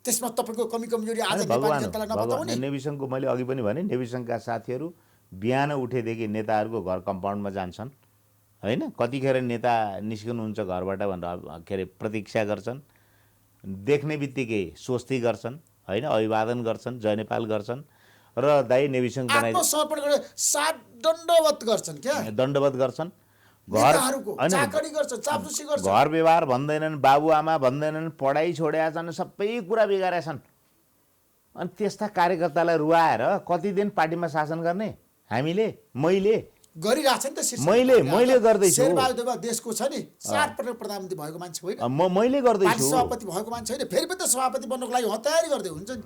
त्यसमा तपाईँको कमी कमजोरी आज नेपाली जनतालाई नबताउने? नेविसङ्घको मैले अघि पनि भने, नेविसङ्घका साथीहरू बिहान उठेदेखि नेताहरूको घर कम्पाउन्डमा जान्छन्, होइन, कतिखेर नेता निस्कनुहुन्छ घरबाट भनेर के अरे प्रतीक्षा गर्छन्, देख्ने बित्तिकै स्वस्ति गर्छन्, होइन, अभिवादन गर्छन्, जय नेपाल गर्छन्। र दाइ नेविसङ्घ बनाइ आत्मसमर्पण गरेर सात दण्डवत गर्छन्, क्या दण्डवत गर्छन्, घर व्यवहार भन्दैनन्, बाबुआमा भन्दैनन्, पढाइ छोडेका छन्, सबै कुरा बिगारेका छन्। अनि त्यस्ता कार्यकर्तालाई रुवाएर कति दिन पार्टीमा शासन गर्ने? हामीले, मैले गरिरहेछ नि त। मैले गर्दैछु। शेरबहादुर देउवा देशको छ नि 7 पटक प्रधानमन्त्री भएको मान्छे होइन, मैले गर्दैछु। सभापति भएको मान्छे होइन, फेरि पनि त सभापति बन्नको लागि तयारी गर्दै हुन्छ नि।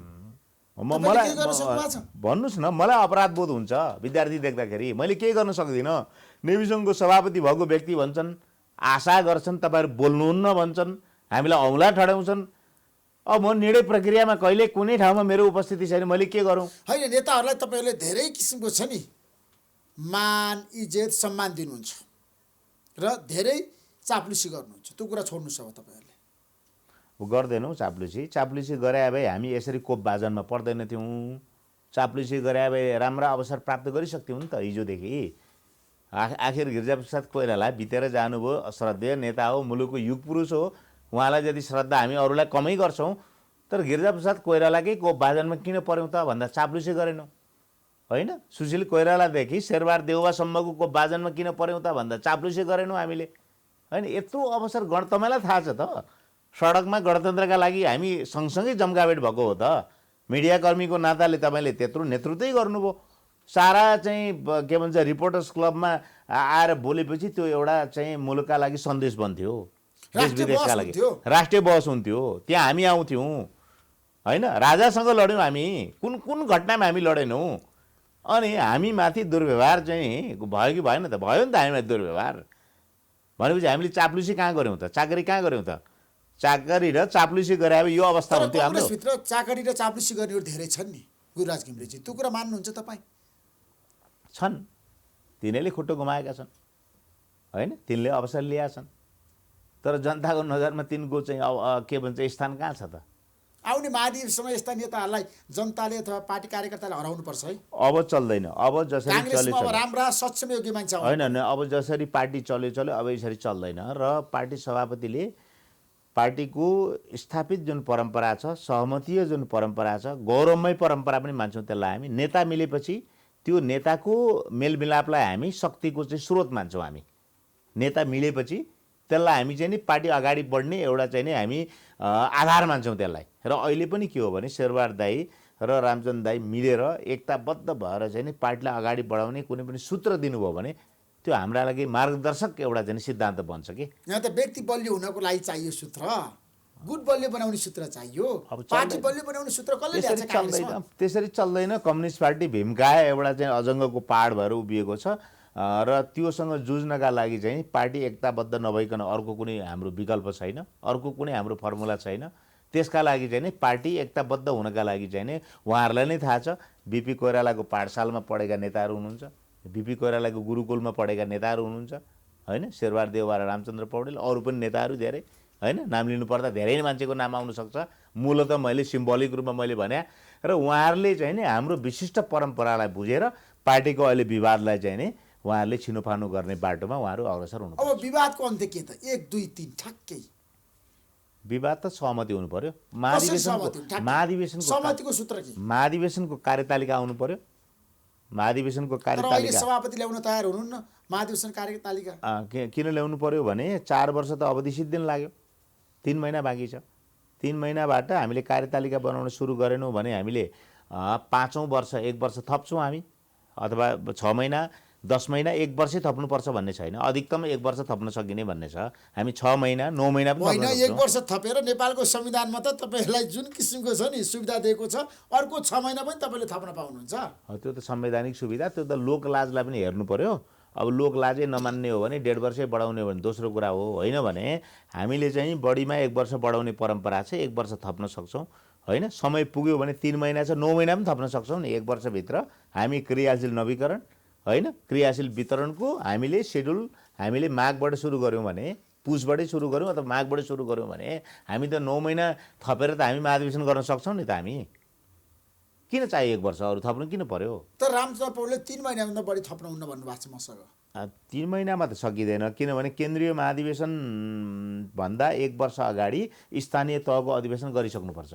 मलाई भन्नुहोस् न, मलाई अपराध बोध हुन्छ विद्यार्थी देख्दाखेरि। मैले केही गर्न सक्दिनँ। नेविसङ्घको सभापति भएको व्यक्ति भन्छन्, आशा गर्छन्, तपाईँहरू बोल्नुहुन्न भन्छन्, हामीलाई औँला ठडाउँछन्। अब म निर्णय प्रक्रियामा कहिले कुनै ठाउँमा मेरो उपस्थिति छैन, मैले के गरौँ? होइन, नेताहरूलाई तपाईँहरूले धेरै किसिमको छ नि मान इज्जत सम्मान दिनुहुन्छ र धेरै चाप्लुसी गर्नुहुन्छ, त्यो कुरा छोड्नुहोस् अब तपाईँहरूले। गर्दैनौँ चाप्लुसी गरे भए हामी यसरी कोप बाजनमा पर्दैन थियौँ। चाप्लुसी गरे भए राम्रो अवसर प्राप्त गरिसक्थ्यौँ नि त हिजोदेखि, आखिर गिरिजाप्रसाद कोइराला बितेर जानुभयो, श्रद्धेय नेता हो, मुलुकको युग पुरुष हो। उहाँलाई जति श्रद्धा हामी अरूलाई कमै गर्छौँ, तर गिरिजाप्रसाद कोइरालाकै कोपभाजनमा किन पऱ्यौँ त भन्दा चाप्लुसी गरेनौँ, होइन? सुशील कोइरालादेखि शेरबहादुर देउवासम्मको कोपभाजनमा किन पऱ्यौँ त भन्दा चाप्लुसी गरेनौँ हामीले, होइन? यत्रो अवसर तपाईँलाई थाहा छ त, सडकमा गणतन्त्रका लागि हामी सँगसँगै जम्काभेट भएको हो त। मिडियाकर्मीको नाताले तपाईँले त्यत्रो नेतृत्वै गर्नुभयो। सारा चाहिँ के भन्छ रिपोर्टर्स क्लबमा आएर बोलेपछि त्यो एउटा चाहिँ मुलुकका लागि सन्देश बन्थ्यो, देश विदेशका लागि राष्ट्रिय बहस हुन्थ्यो। त्यहाँ हामी आउँथ्यौँ, होइन? राजासँग लड्यौँ हामी, कुन कुन घटनामा हामी लडेनौँ? अनि हामी माथि दुर्व्यवहार चाहिँ भयो कि भएन त? भयो नि त हामीमाथि दुर्व्यवहार। भनेपछि हामीले चाप्लुसी कहाँ गऱ्यौँ त? चाकरी कहाँ गऱ्यौँ त? चाकरी र चाप्लुसी गरे अब यो अवस्था हुन्थ्यो हाम्रो। कांग्रेसभित्र चाकरी र चाप्लुसी गर्नेहरू धेरै छन् नि गुरुराज घिमिरेजी, त्यो कुरा मान्नुहुन्छ तपाईँ? छन्, तिनीहरूले खुट्टो घुमाएका छन्, होइन? तिनले अवसर लिएका छन्, तर जनताको नजरमा तिनको चाहिँ के भन्छ स्थान कहाँ छ त? आउने महाधिवेशनमा यस्ता नेताहरूलाई जनताले अथवा पार्टी कार्यकर्ताले हराउनुपर्छ है। अब चल्दैन, अब जसरी कांग्रेसमा अब राम्रा सक्षम योग्य मान्छे होइन, अब जसरी पार्टी चल्यो अब यसरी चल्दैन। र पार्टी सभापतिले पार्टीको स्थापित जुन परम्परा छ, सहमतीय जुन परम्परा छ, गौरवमय परम्परा पनि मान्छौँ त्यसलाई हामी। नेता मिलेपछि त्यो नेताको मेलमिलापलाई हामी शक्तिको चाहिँ स्रोत मान्छौँ हामी। नेता मिलेपछि त्यसलाई हामी चाहिँ नि पार्टी अगाडि बढ्ने एउटा चाहिँ नि हामी आधार मान्छौँ त्यसलाई। र अहिले पनि के हो भने शेरबहादुर दाई र रामचन्द्र दाई मिलेर एकताबद्ध भएर चाहिँ नि पार्टीलाई अगाडि बढाउने कुनै पनि सूत्र दिनुभयो भने त्यो हाम्रा लागि मार्गदर्शक एउटा चाहिँ सिद्धान्त बन्छ कि। यहाँ त व्यक्ति बलियो हुनको लागि चाहियो सूत्र, गुट बलियो बनाउने सूत्र चाहियो, पार्टी बलियो बनाउने सूत्र कसले ल्यान्छ कांग्रेसमा? त्यसरी चल्दैन। कम्युनिस्ट पार्टी भीमकाय एउटा चाहिँ अजङ्गको पहाड भएर उभिएको छ र त्योसँग जुझ्नका लागि चाहिँ पार्टी एकताबद्ध नभइकन अर्को कुनै हाम्रो विकल्प छैन, अर्को कुनै हाम्रो फर्मुला छैन। त्यसका लागि चाहिँ नि पार्टी एकताबद्ध हुनका लागि चाहिँ नि उहाँहरूलाई नै थाहा छ। बिपी कोइरालाको पाठशालामा पढेका नेताहरू हुनुहुन्छ, बिपी कोइरालाको गुरुकुलमा पढेका नेताहरू हुनुहुन्छ, होइन? शेरबहादुर देउवा र रामचन्द्र पौडेल, अरू पनि नेताहरू धेरै, होइन? नाम लिनुपर्दा धेरै मान्छेको नाम आउन सक्छ। मूलतः मैले सिम्बोलिक रूपमा मैले भने र उहाँहरूले चाहिँ नि हाम्रो विशिष्ट परम्परालाई बुझेर पार्टीको अहिले विवादलाई चाहिँ नि उहाँहरूले छिनोफानो गर्ने बाटोमा उहाँहरू अग्रसर हुनु। अब विवादको अन्त्य के त? 1 2 3 ठ्याक्कै विवाद त सहमति हुनु पर्यो। सहमतिको सूत्र के? महाधिवेशनको कार्यतालिका आउनु पर्यो। महाधिवेशनको कार्यतालिका सभापति ल्याउन तयार हुनुहुन्न? महाधिवेशन कार्यतालिका किन ल्याउनु पर्यो भने 4 वर्ष त अवधि सिद्धिन लाग्यो, 3 महिना बाँकी छ। 3 महिनाबाट हामीले कार्यतालिका बनाउन सुरु गरेनौँ भने हामीले 5औँ वर्ष 1 वर्ष थप्छौँ हामी, अथवा 6 महिना 10 महिना 1 वर्षै थप्नुपर्छ भन्ने छैन, अधिकतम 1 वर्ष थप्न सकिने भन्ने छ। हामी 6 महिना 9 महिना पनि होइन, 1 वर्ष थपेर नेपालको संविधानमा त तपाईँलाई जुन किसिमको छ नि सुविधा दिएको छ, अर्को 6 महिना पनि तपाईँले थप्न पाउनुहुन्छ। त्यो त संवैधानिक सुविधा, त्यो त लोकलाजलाई पनि हेर्नु पर्यो। अब लोकलाजै नमान्ने हो भने 1.5 वर्षै बढाउने हो भने दोस्रो कुरा हो, होइन? भने हामीले चाहिँ बढीमा 1 वर्ष बढाउने परम्परा छ, 1 वर्ष थप्न सक्छौँ, होइन? समय पुग्यो भने 3 महिना छ, 9 महिना पनि थप्न सक्छौँ नि। 1 वर्षभित्र हामी क्रियाशील नवीकरण, होइन, क्रियाशील वितरणको हामीले सेड्युल हामीले माघबाट सुरु गऱ्यौँ भने, पुसबाटै सुरु गऱ्यौँ अथवा माघबाटै सुरु गऱ्यौँ भने हामी त 9 महिना थपेर त हामी महाधिवेशन गर्न सक्छौँ नि त। हामी किन चाहियो 1 वर्ष अरू थप्नु किन पर्यो? तर रामचन्द्र पौडेलले 3 महिनाभन्दा बढी थप्नुहुन्न भन्नुभएको छ मसँग। 3 महिनामा त सकिँदैन, किनभने केन्द्रीय महाधिवेशन भन्दा 1 वर्ष अगाडि स्थानीय तहको अधिवेशन गरिसक्नुपर्छ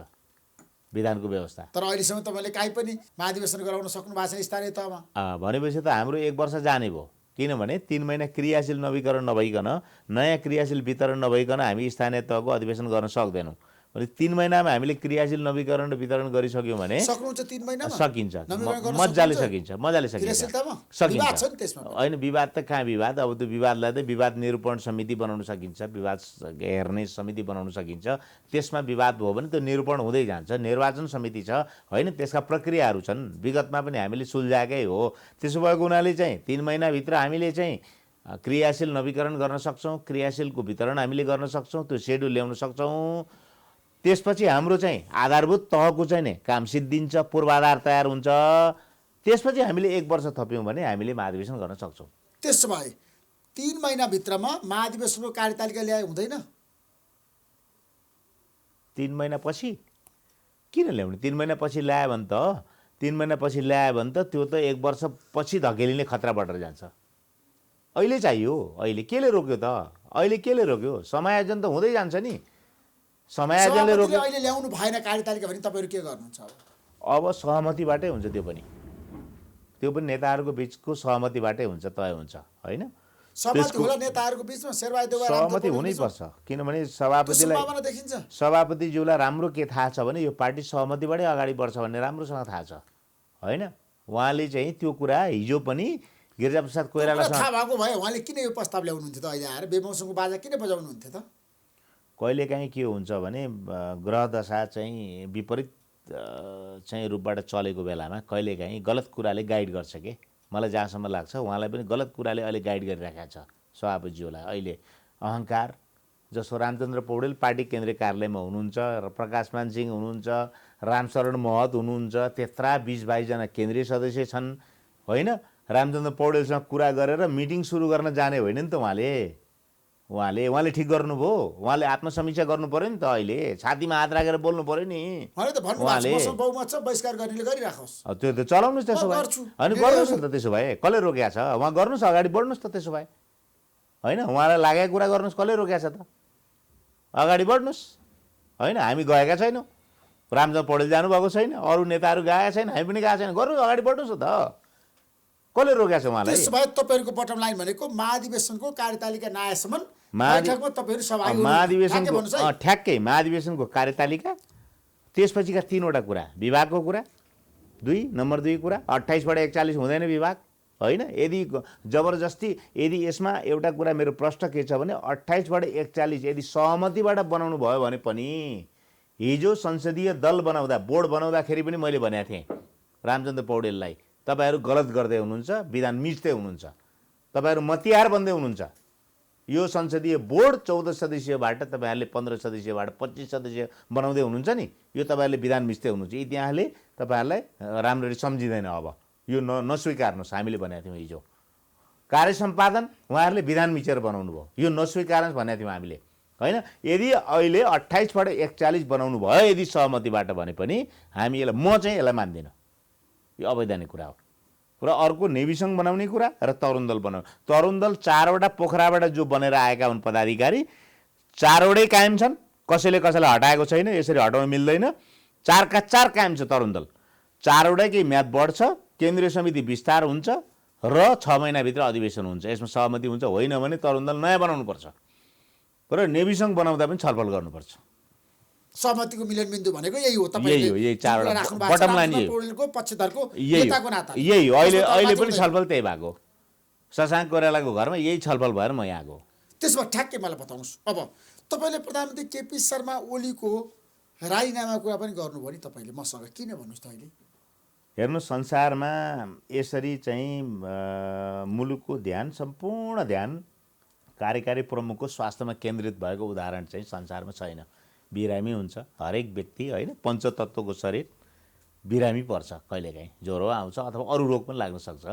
विधानको व्यवस्था। तर अहिलेसम्म तपाईँले काहीँ पनि महाधिवेशन गराउन सक्नु भएको छैन स्थानीय तहमा। भनेपछि त हाम्रो 1 वर्ष जाने भयो, किनभने 3 महिना क्रियाशील नवीकरण नभइकन, नयाँ क्रियाशील वितरण नभइकन हामी स्थानीय तहको अधिवेशन गर्न सक्दैनौँ। भने 3 महिनामा हामीले क्रियाशील नवीकरण र वितरण गरिसक्यौँ भने सक्नुहुन्छ? 3 महिनामा सकिन्छ, मजाले सकिन्छ, मजाले सकिन्छ। होइन, विवाद त कहाँ विवाद? अब त्यो विवादलाई त विवाद निरूपण समिति बनाउन सकिन्छ, विवाद हेर्ने समिति बनाउन सकिन्छ। त्यसमा विवाद भयो भने त्यो निरूपण हुँदै जान्छ। निर्वाचन समिति छ, होइन? त्यसका प्रक्रियाहरू छन्, विगतमा पनि हामीले सुल्झाएकै हो। त्यसो भएको हुनाले चाहिँ 3 महिनाभित्र हामीले चाहिँ क्रियाशील नवीकरण गर्न सक्छौँ, क्रियाशीलको वितरण हामीले गर्न सक्छौँ, त्यो सेड्युल ल्याउन सक्छौँ। त्यसपछि हाम्रो चाहिँ आधारभूत तहको चाहिँ नि काम सिद्धिन्छ, पूर्वाधार तयार हुन्छ। त्यसपछि हामीले 1 वर्ष थप्यौँ भने हामीले महाधिवेशन गर्न सक्छौँ। त्यसो भए 3 महिनाभित्रमा महाधिवेशनको कार्यतालिका ल्याए हुँदैन? 3 महिनापछि किन ल्याउने? 3 महिनापछि ल्यायो भने त 3 महिनापछि ल्यायो भने त त्यो त 1 वर्षपछि धकेलिने खतरा बढेर जान्छ। अहिले चाहियो। अहिले केले रोक्यो त? अहिले केले रोक्यो? समायोजन त हुँदै जान्छ नि। समायोजनले सभापतिले रोक्यो। अहिले ल्याउनु भएन कार्यतालिका भने तपाईँहरू के गर्नुहुन्छ अब? अब सहमतिबाटै हुन्छ त्यो पनि नेताहरूको बिचको सहमतिबाटै हुन्छ, तय हुन्छ होइन। सहमति होला नेताहरूको बिचमा, शेरबहादुर देउवा सहमति हुनैपर्छ, किनभने सभापतिलाई सम्भावना देखिन्छ। सभापतिज्यूलाई राम्रो के थाहा छ भने यो पार्टी सहमतिबाटै अगाडि बढ्छ भन्ने राम्रोसँग थाहा छ होइन। उहाँले चाहिँ त्यो कुरा हिजो पनि गिरिजाप्रसाद कोइरालासँग थाहा भएको भए उहाँले किन यो प्रस्ताव ल्याउनुहुन्थ्यो त? अहिले आएर बेमौसमको बाजा किन बजाउनुहुन्थ्यो त? कहिलेकाहीँ के हुन्छ भने ग्रह दशा चाहिँ विपरीत चाहिँ रूपबाट चलेको बेलामा कहिलेकाहीँ गलत कुराले गाइड गर्छ के। मलाई जहाँसम्म लाग्छ उहाँलाई पनि गलत कुराले अहिले गाइड गरिरहेको छ सभापतिज्यूलाई। अहिले अहङ्कार, जसो रामचन्द्र पौडेल पार्टी केन्द्रीय कार्यालयमा हुनुहुन्छ, र प्रकाशमान सिंह हुनुहुन्छ, रामशरण महत हुनुहुन्छ, त्यत्रा 20-22 केन्द्रीय सदस्य छन् होइन। रामचन्द्र पौडेलसँग कुरा गरेर मिटिङ सुरु गर्न जाने होइन नि त उहाँले ठिक गर्नुभयो। उहाँले आत्मसमीक्षा गर्नु पर्यो नि त। अहिले छातीमा हात राखेर बोल्नु पर्यो नि उहाँले। बहुमत छ, बहिष्कार गर्नेले गरिराखोस्। त्यो त चलाउनुहोस् त्यसो भए। होइन गर्नुहोस् न त त्यसो भए। कसले रोकेको छ? उहाँ गर्नुहोस्, अगाडि बढ्नुहोस् त त्यसो भए होइन। उहाँलाई लागेको कुरा गर्नुहोस्, कसले रोकेको छ त? अगाडि बढ्नुहोस् होइन। हामी गएका छैनौँ, रामचन्द्र पौडेल जानुभएको छैन, अरू नेताहरू गएका छैन, हामी पनि गएका छैन। गर्नुहोस्, अगाडि बढ्नुहोस् न त। कसले रोकेको छ उहाँलाई? त्यसो भए तपाईँहरूको बटम लाइन भनेको महाधिवेशनको कार्यतालिका नआएसम्म बैठकमा तपाईँहरू सहभागी महाधिवेशनको ठ्याक्कै महाधिवेशनको कार्यतालिका, त्यसपछिका 3वटा कुरा, विभागको कुरा 2 नम्बर 2 कुरा 28/41 हुँदैन विभाग होइन। यदि जबरजस्ती यदि यसमा एउटा कुरा मेरो प्रश्न के छ भने 28/41 यदि सहमतिबाट बनाउनु भयो भने पनि हिजो संसदीय दल बनाउँदा बोर्ड बनाउँदाखेरि पनि मैले भनेको थिएँ रामचन्द्र पौडेललाई, तपाईहरू गलत गर्दै हुनुहुन्छ, विधान मिच्दै हुनुहुन्छ, तपाईहरू मतियार बन्दै हुनुहुन्छ। यो संसदीय बोर्ड 14 सदस्यबाट तपाईहरूले 15 सदस्यबाट 25 सदस्य बनाउँदै हुनुहुन्छ नि, यो तपाईहरूले विधान मिच्दै हुनुहुन्छ। इतिहासले तपाईहरूलाई राम्ररी सम्झिँदैन। अब यो नस्वीकार्नुहोस्। हामीले भनेको थियौँ हिजो कार्य सम्पादन उहाँहरूले विधान मिचेर बनाउनु भयो, यो नस्वीकार्नुहोस् भनेको थियौँ हामीले होइन। यदि अहिले 28/41 बनाउनु भयो यदि सहमतिबाट भने पनि हामी यसलाई, म चाहिँ यसलाई मान्दिनँ। यो अवैधानिक कुरा हो। र अर्को नेविसङ्घ बनाउने कुरा र तरुण दल बनाउने। तरुण दल 4वटा पोखराबाट जो बनेर आएका हुन् पदाधिकारी, 4वटै कायम छन्, कसैले कसैलाई हटाएको छैन, यसरी हटाउन मिल्दैन। 4का 4 कायम छ तरुण दल। 4वटैकै म्याद बढ्छ, केन्द्रीय समिति विस्तार हुन्छ र 6 महिनाभित्र अधिवेशन हुन्छ। यसमा सहमति हुन्छ, होइन भने तरुण दल नयाँ बनाउनुपर्छ र नेविसङ्घ बनाउँदा पनि छलफल गर्नुपर्छ। सहमतिको मिलनबिन्दु भनेको यही हो। यही 4वटा बटम लाइन पक्षधरको नेताको नाता यही हो। अहिले पनि छलफल त्यही भएको। शशाङ्क कोइरालाको घरमा यही छलफल भएर म यहाँ गएको। त्यसमा ठ्याक्कै मलाई बताउनुहोस्। अब तपाईँले प्रधानमन्त्री केपी शर्मा ओलीको राजीनामा कुरा पनि गर्नुभयो नि तपाईँले मसँग, किन भन्नुहोस् त? अहिले हेर्नु, संसारमा यसरी चाहिँ मुलुकको ध्यान, सम्पूर्ण ध्यान कार्यकारी प्रमुखको स्वास्थ्यमा केन्द्रित भएको उदाहरण चाहिँ संसारमा छैन। बिरामी हुन्छ हरेक व्यक्ति होइन। पञ्चतत्त्वको शरीर बिरामी पर्छ, कहिलेकाहीँ ज्वरो आउँछ अथवा अरू रोग पनि लाग्न सक्छ।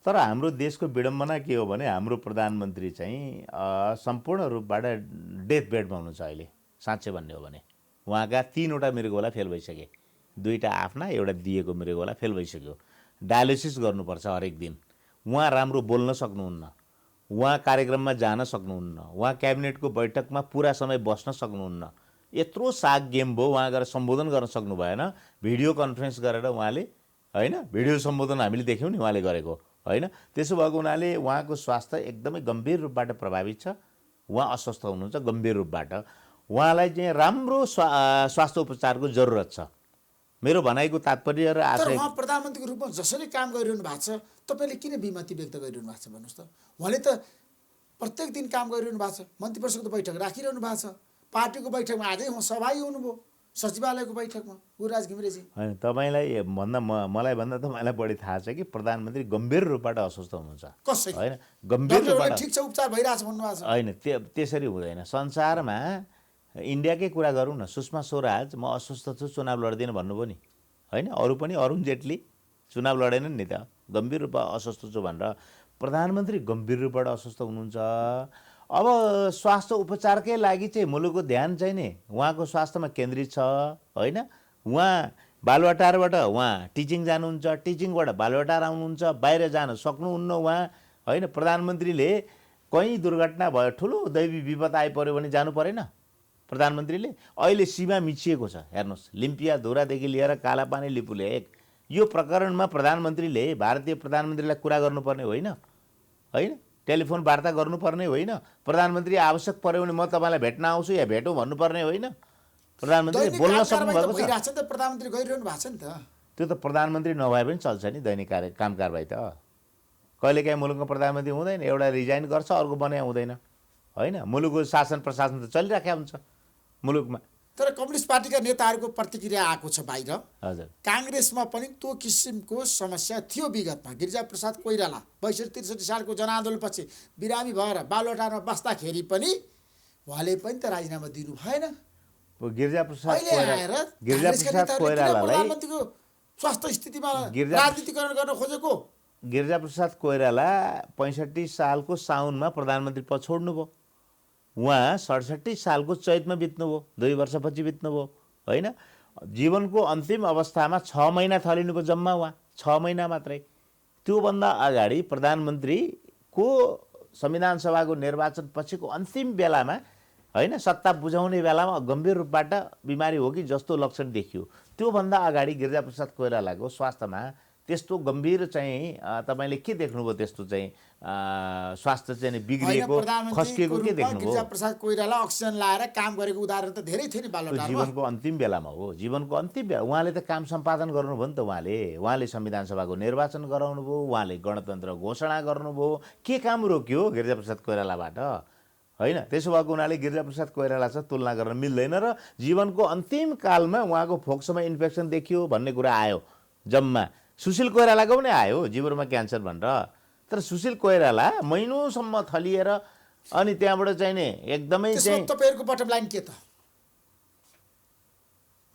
तर हाम्रो देशको विडम्बना के हो भने हाम्रो प्रधानमन्त्री चाहिँ सम्पूर्ण रूपबाट डेथ बेडमा हुनुहुन्छ अहिले। साँच्चै भन्ने हो भने उहाँका 3वटा मृगौला फेल भइसके, 2टा आफ्ना, एउटा दिएको मृगौला फेल भइसक्यो। डायलिसिस गर्नुपर्छ हरेक दिन। उहाँ राम्रो बोल्न सक्नुहुन्न, उहाँ कार्यक्रममा जान सक्नुहुन्न, उहाँ क्याबिनेटको बैठकमा पुरा समय बस्न सक्नुहुन्न। यत्रो साग गेम भयो, उहाँ गएर सम्बोधन गर्न सक्नु भएन। भिडियो कन्फरेन्स गरेर उहाँले होइन, भिडियो सम्बोधन हामीले देख्यौँ नि उहाँले गरेको होइन। त्यसो भएको हुनाले उहाँको स्वास्थ्य एकदमै गम्भीर रूपबाट प्रभावित छ। उहाँ अस्वस्थ हुनुहुन्छ गम्भीर रूपबाट। उहाँलाई चाहिँ राम्रो स्वास्थ्य उपचारको जरुरत छ। मेरो भनाइको तात्पर्य र आशय, उहाँ प्रधानमन्त्रीको रूपमा जसरी काम गरिरहनु भएको छ, तपाईँले किन विमति व्यक्त गरिरहनु भएको छ भन्नुहोस् त? उहाँले त प्रत्येक दिन काम गरिरहनु भएको छ, मन्त्री परिषदको बैठक राखिरहनु भएको छ, पार्टीको बैठकमा आजै सहभागी हुनुभयो, सचिवालयको बैठकमा गुरुराज घिमिरेजी। होइन, तपाईँलाई मलाई भन्दा तपाईँलाई बढी थाहा छ कि प्रधानमन्त्री गम्भीर रूपबाट अस्वस्थ हुनुहुन्छ। कसरी होइन, गम्भीर रूपबाट ठिक छ, उपचार भइरहेछ भन्नुभएको छ। होइन, त्यसरी हुँदैन। संसारमा इन्डियाकै कुरा गरौँ न, सुषमा स्वराज म अस्वस्थ छु, चुनाव लड्दिनँ भन्नुभयो नि होइन। अरू पनि, अरुण जेटली चुनाव लडेनन् नि त, गम्भीर रूपमा अस्वस्थ छु भनेर। प्रधानमन्त्री गम्भीर रूपबाट अस्वस्थ हुनुहुन्छ। अब स्वास्थ्य उपचारकै लागि चाहिँ मुलुकको ध्यान चाहिँ नि उहाँको स्वास्थ्यमा केन्द्रित छ होइन। उहाँ बालुवाटारबाट उहाँ टिचिङ जानुहुन्छ, टिचिङबाट बालुवाटार आउनुहुन्छ, बाहिर जान सक्नुहुन्न उहाँ होइन प्रधानमन्त्रीले कहीँ दुर्घटना भयो ठुलो दैवी विपद आइपर्यो भने जानु परेन प्रधानमन्त्रीले अहिले सीमा मिचिएको छ हेर्नुहोस् लिम्पिया धुरादेखि लिएर कालापानी लिपुलेक यो प्रकरणमा प्रधानमन्त्रीले भारतीय प्रधानमन्त्रीलाई कुरा गर्नुपर्ने होइन होइन टेलिफोन वार्ता गर्नुपर्ने होइन प्रधानमन्त्री आवश्यक पर्यो भने म तपाईँलाई भेट्न आउँछु या भेटौँ भन्नुपर्ने होइन प्रधानमन्त्रीले बोल्न सक्नुभएको छ प्रधानमन्त्री गरिरहनु भएको छ नि त त्यो त प्रधानमन्त्री नभए पनि चल्छ नि दैनिक काम कारबाही त कहिलेकाहीँ मुलुकको प्रधानमन्त्री हुँदैन एउटा रिजाइन गर्छ अर्को बनाए हुँदैन होइन मुलुकको शासन प्रशासन त चलिराखेको हुन्छ मुलुकमा तर कम्युनिस्ट पार्टीका नेताहरूको प्रतिक्रिया आएको छ बाहिर हजुर काङ्ग्रेसमा पनि त्यो किसिमको समस्या थियो विगतमा गिरिजाप्रसाद कोइराला 62-63 सालको जनआन्दोलनपछि बिरामी भएर बालोटारमा बस्दाखेरि पनि उहाँले पनि त राजीनामा दिनु भएन गिरिजाप्रसाद कोइरालालाई प्रधानमन्त्रीको स्वास्थ्य स्थितिमा राजनीतिकरण गर्न खोजेको गिरिजाप्रसाद कोइराला 65 सालको साउनमा प्रधानमन्त्री पद छोड्नुभयो उहाँ 67 सालको चैतमा बित्नुभयो 2 वर्षपछि बित्नुभयो होइन जीवनको अन्तिम अवस्थामा 6 महिना थलिनुभयो जम्मा उहाँ 6 महिना मात्रै त्योभन्दा अगाडि प्रधानमन्त्रीको संविधान सभाको निर्वाचन पछिको अन्तिम बेलामा होइन सत्ता बुझाउने बेलामा गम्भीर रूपबाट बिमारी हो कि जस्तो लक्षण देखियो त्योभन्दा अगाडि गिरिजाप्रसाद कोइरालाको स्वास्थ्यमा त्यस्तो गम्भीर चाहिँ तपाईँले के देख्नुभयो त्यस्तो चाहिँ स्वास्थ्य चाहिँ बिग्रिएको खस्किएको के देख्नुभयो गिरिजाप्रसाद कोइराला अक्सिजन लाएर काम गरेको उदाहरण त धेरै थियो नि बालोटारमा जीवनको अन्तिम बेलामा हो जीवनको अन्तिम बेला उहाँले त काम सम्पादन गर्नुभयो नि त उहाँले संविधान सभाको निर्वाचन गराउनु भयो उहाँले गणतन्त्र घोषणा गर्नुभयो के काम रोक्यो गिरिजाप्रसाद कोइरालाबाट होइन त्यसो भएको हुनाले गिरिजाप्रसाद कोइरालासँग तुलना गर्न मिल्दैन र जीवनको अन्तिम कालमा उहाँको फोक्सोमा इन्फेक्सन देखियो भन्ने कुरा आयो जम्मा सुशील कोइरालाको पनि आयो जिब्रोमा क्यान्सर भनेर तर सुशील कोइराला महिनौसम्म थलिएर अनि त्यहाँबाट चाहिँ नि एकदमै चाहिँ तपाईँहरूको बटम लाइन के त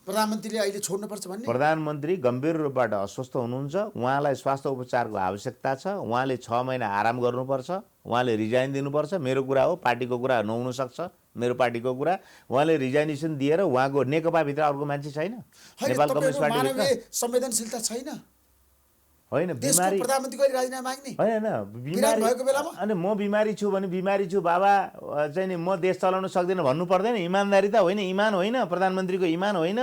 प्रधानमन्त्रीले अहिले छोड्नुपर्छ भन्ने प्रधानमन्त्री गम्भीर रूपबाट अस्वस्थ हुनुहुन्छ उहाँलाई स्वास्थ्य उपचारको आवश्यकता छ उहाँले 6 महिना आराम गर्नुपर्छ उहाँले रिजाइन दिनुपर्छ मेरो कुरा हो पार्टीको कुरा नहुन सक्छ मेरो पार्टीको कुरा उहाँले रिजाइनेसन दिएर उहाँको नेकपाभित्र अर्को मान्छे छैन नेपाल कम्युनिस्ट पार्टीभित्र संवेदनशीलता छैन होइन बिमारी प्रधानमन्त्रीको राजीनामा माग्ने होइन बिमारी भएको बेलामा अनि म बिमारी छु भने बिमारी छु बाबा चाहिँ नि म देश चलाउन सक्दिनँ भन्नु पर्दैन इमानदारी त होइन इमान होइन प्रधानमन्त्रीको इमान होइन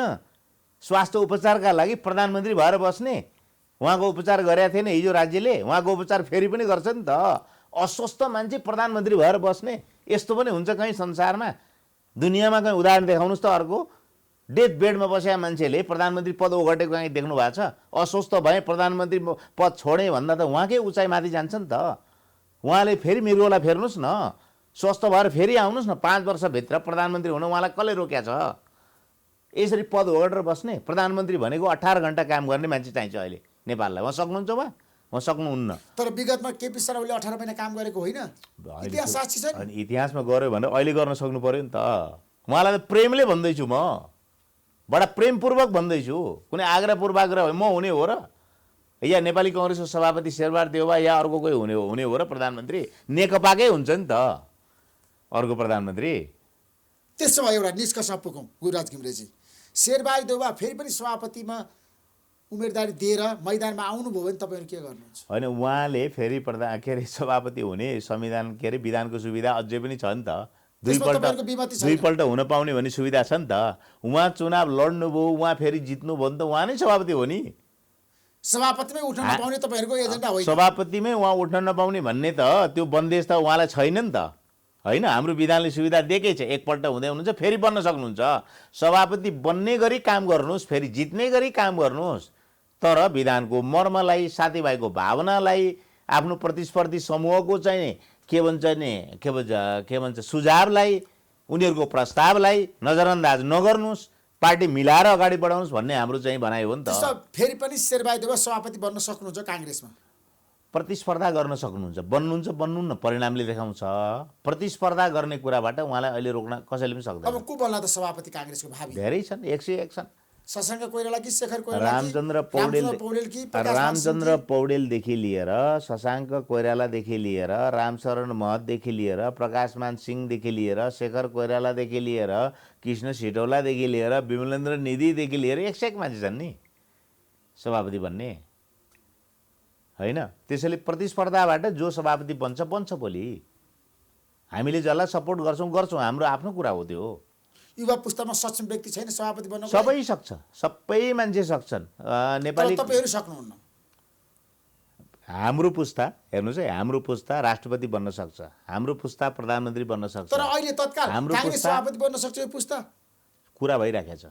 स्वास्थ्य उपचारका लागि प्रधानमन्त्री भएर बस्ने उहाँको उपचार गरेका थिएन हिजो राज्यले उहाँको उपचार फेरि पनि गर्छ नि त अस्वस्थ मान्छे प्रधानमन्त्री भएर बस्ने यस्तो पनि हुन्छ कहीँ संसारमा दुनियाँमा कहीँ उदाहरण देखाउनुहोस् त अर्को डेथ बेडमा बसेका मान्छेले प्रधानमन्त्री पद ओगटेको कहीँ देख्नु भएको छ अस्वस्थ भए प्रधानमन्त्री पद छोडे भन्दा त उहाँकै उचाइ माथि जान्छ नि त उहाँले फेरि मृगौला फेर्नुहोस् न स्वस्थ भएर फेरि आउनुहोस् न 5 वर्षभित्र प्रधानमन्त्री हुन उहाँलाई कसले रोक्या छ यसरी पद ओगटेर बस्ने प्रधानमन्त्री भनेको 18 घण्टा काम गर्ने मान्छे चाहिन्छ अहिले नेपाललाई उहाँ सक्नुहुन्छ उहाँ सक्नुहुन्न तर विगतमा केपी शर्माले 18 महिना काम गरेको होइन इतिहास साक्षी छ अनि इतिहासमा गऱ्यो भने अहिले गर्न सक्नु पर्यो नि त उहाँलाई त प्रेमले भन्दैछु म बडा प्रेमपूर्वक भन्दैछु कुनै आग्रह पूर्वाग्रह म हुने हो र या नेपाली कांग्रेसको सभापति शेरबहादुर देउवा या अर्को कोही हुने हो र प्रधानमन्त्री नेकपाकै हुन्छ नि त अर्को प्रधानमन्त्री त्यसो भए एउटा निष्कर्षमा पुगौँ गुरुराज घिमिरेजी शेरबहादुर देउवा फेरि पनि सभापतिमा उम्मेदवारी दिएर मैदानमा आउनुभयो भने तपाईँहरू के गर्नुहुन्छ होइन उहाँले फेरि सभापति हुने संविधान विधानको सुविधा अझै पनि छ नि त दुईपल्ट हुन पाउने भन्ने सुविधा छ नि त उहाँ चुनाव लड्नुभयो उहाँ फेरि जित्नुभयो भने त उहाँ नै सभापति हो नि सभापतिमै उठ्न नपाउने तपाईँहरूको एजेन्डा होइन सभापतिमै उहाँ उठ्न नपाउने भन्ने त त्यो बन्देज त उहाँलाई छैन नि त होइन हाम्रो विधानले सुविधा दिएकै छ एकपल्ट हुँदै हुनुहुन्छ फेरि बन्न सक्नुहुन्छ सभापति बन्ने गरी काम गर्नुहोस् फेरि जित्ने गरी काम गर्नुहोस् तर विधानको मर्मलाई साथीभाइको भावनालाई आफ्नो प्रतिस्पर्धी समूहको चाहिँ के भन्छ सुझावलाई उनीहरूको प्रस्तावलाई नजरअन्दाज नगर्नुहोस् पार्टी मिलाएर अगाडि बढाउनुहोस् भन्ने हाम्रो चाहिँ भनाइ हो नि त फेरि पनि शेरबहादुर देउवा सभापति बन्न सक्नुहुन्छ काङ्ग्रेसमा प्रतिस्पर्धा गर्न सक्नुहुन्छ बन्नुहुन्छ बन्नुहुन्न परिणामले देखाउँछ प्रतिस्पर्धा गर्ने कुराबाट उहाँलाई अहिले रोक्न कसैले पनि सक्दैन अब को बन्ला त सभापति काङ्ग्रेसको भावी धेरै छन् 101 छन् शशाङ्क कोइराला कि शेखर कोइराला रामचन्द्र पौडेलदेखि लिएर शशाङ्क कोइरालादेखि लिएर रामशरण महतदेखि लिएर प्रकाशमान सिंहदेखि लिएर शेखर कोइरालादेखि लिएर कृष्ण सिटौलादेखि लिएर विमलेन्द्र निधिदेखि लिएर 101 मान्छे छन् नि सभापति बन्ने होइन। त्यसैले प्रतिस्पर्धाबाट जो सभापति बन्छ भोलि। हामीले जसलाई सपोर्ट गर्छौँ, हाम्रो आफ्नो कुरा हो त्यो। युवा पुस्तामा सक्षम व्यक्ति छैन सभापति बन्न? सबै सक्छ, सबै मान्छे सक्छन्। नेपाली तपाईहरु सक्नुहुन्न? हाम्रो पुस्ता हेर्नुहोस् है, हाम्रो पुस्ता राष्ट्रपति बन्न सक्छ, हाम्रो पुस्ता प्रधानमन्त्री बन्न सक्छ। तर अहिले तत्काल हाम्रो कांग्रेस सभापति बन्न सक्छ यो पुस्ता? कुरा भइराखेको छ,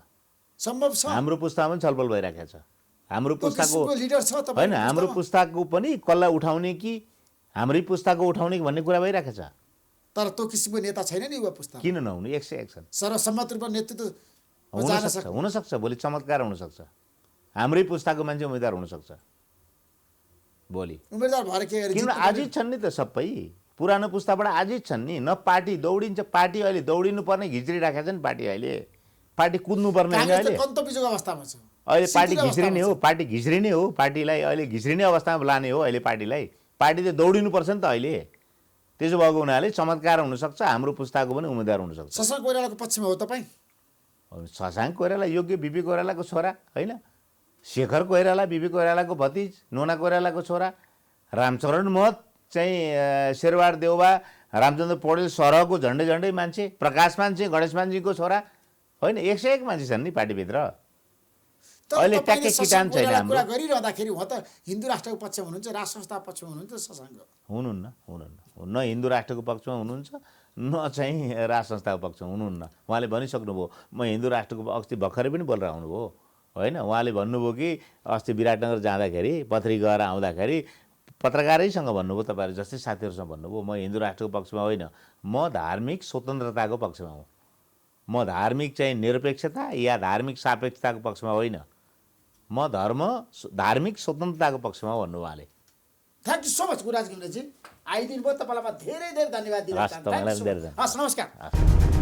सम्भव छ। हाम्रो पुस्तामा पनि छलफल भइराखेको छ। हाम्रो पुस्ताको लिडर छ तपाईँ होइन, हाम्रो पुस्ताको पनि कसलाई उठाउने कि हाम्रै पुस्ताको उठाउने कि भन्ने कुरा भइराखेको छ। तर त्यो किसिमको नेता छैन नि युवा पुस्ता। किन नहुने? 101 छन्। सर्वसम्मत रूपमा नेतृत्व हुनसक्छ, भोलि चमत्कार हुनसक्छ। हाम्रै पुस्ताको मान्छे उम्मेदवार हुनसक्छ भोलि। उम्मेदवार भएर के गरे? किन आजित छन् नि त सबै, पुरानो पुस्ताबाट आजित छन् नि। न पार्टी दौडिन्छ, पार्टी अहिले दौडिनु पर्ने घिच्रिराखेको छ नि पार्टी। अहिले पार्टी कुद्नु पर्ने होइन, अहिले कन्तबिजोको अवस्थामा छ। अहिले पार्टी घिच्रिने हो, पार्टी घिच्रिने हो, पार्टीलाई अहिले घिच्रिने अवस्थामा लाने हो अहिले पार्टीलाई। पार्टी त दौडिनुपर्छ नि त अहिले। त्यसो भएको हुनाले चमत्कार हुनसक्छ, हाम्रो पुस्ताको पनि उम्मेदवार हुनसक्छ। शशाङ्क कोइरालाको पक्षमा हो तपाईँ? शशाङ्क कोइराला योग्य बिपी कोइरालाको छोरा होइन, शेखर कोइराला बिपी कोइरालाको भतिज, नोना कोइरालाको छोरा, रामचरण महत चाहिँ शेरबहादुर देउवा, रामचन्द्र पौडेल सरहको झन्डै झन्डै मान्छे, प्रकाश मान चाहिँ गणेश मानजीको छोरा होइन। 101 मान्छे छन् नि पार्टीभित्र। अहिले ट्याक्कै किटान छैन हाम्रो। कुरा गरिरहँदाखेरि उहाँ त हिन्दू राष्ट्रको पक्षमा हुनुहुन्छ, राष्ट्र संस्था पक्षमा हुनुहुन्छ शशाङ्क? हुनुहुन्न, न हिन्दू राष्ट्रको पक्षमा हुनुहुन्छ, न चाहिँ राष्ट्र संस्थाको पक्षमा हुनुहुन्न। उहाँले भनिसक्नुभयो, म हिन्दू राष्ट्रको अस्ति भर्खरै पनि बोलेर आउनुभयो होइन। उहाँले भन्नुभयो कि अस्ति विराटनगर जाँदाखेरि पत्री गएर आउँदाखेरि पत्रकारैसँग भन्नुभयो, तपाईँहरू जस्तै साथीहरूसँग भन्नुभयो, म हिन्दू राष्ट्रको पक्षमा होइन, म धार्मिक स्वतन्त्रताको पक्षमा हुँ। म धार्मिक चाहिँ निरपेक्षता या धार्मिक सापेक्षताको पक्षमा होइन, म धार्मिक स्वतन्त्रताको पक्षमा भन्नु उहाँले। Thank you so much Gururaj घिमिरेजी, आइदिनु भयो। तपाईँलाई धेरै धेरै धन्यवाद दिन चाहन्छु। हस्, तपाईँलाई पनि धेरै धन्यवाद। हस्, नमस्कार।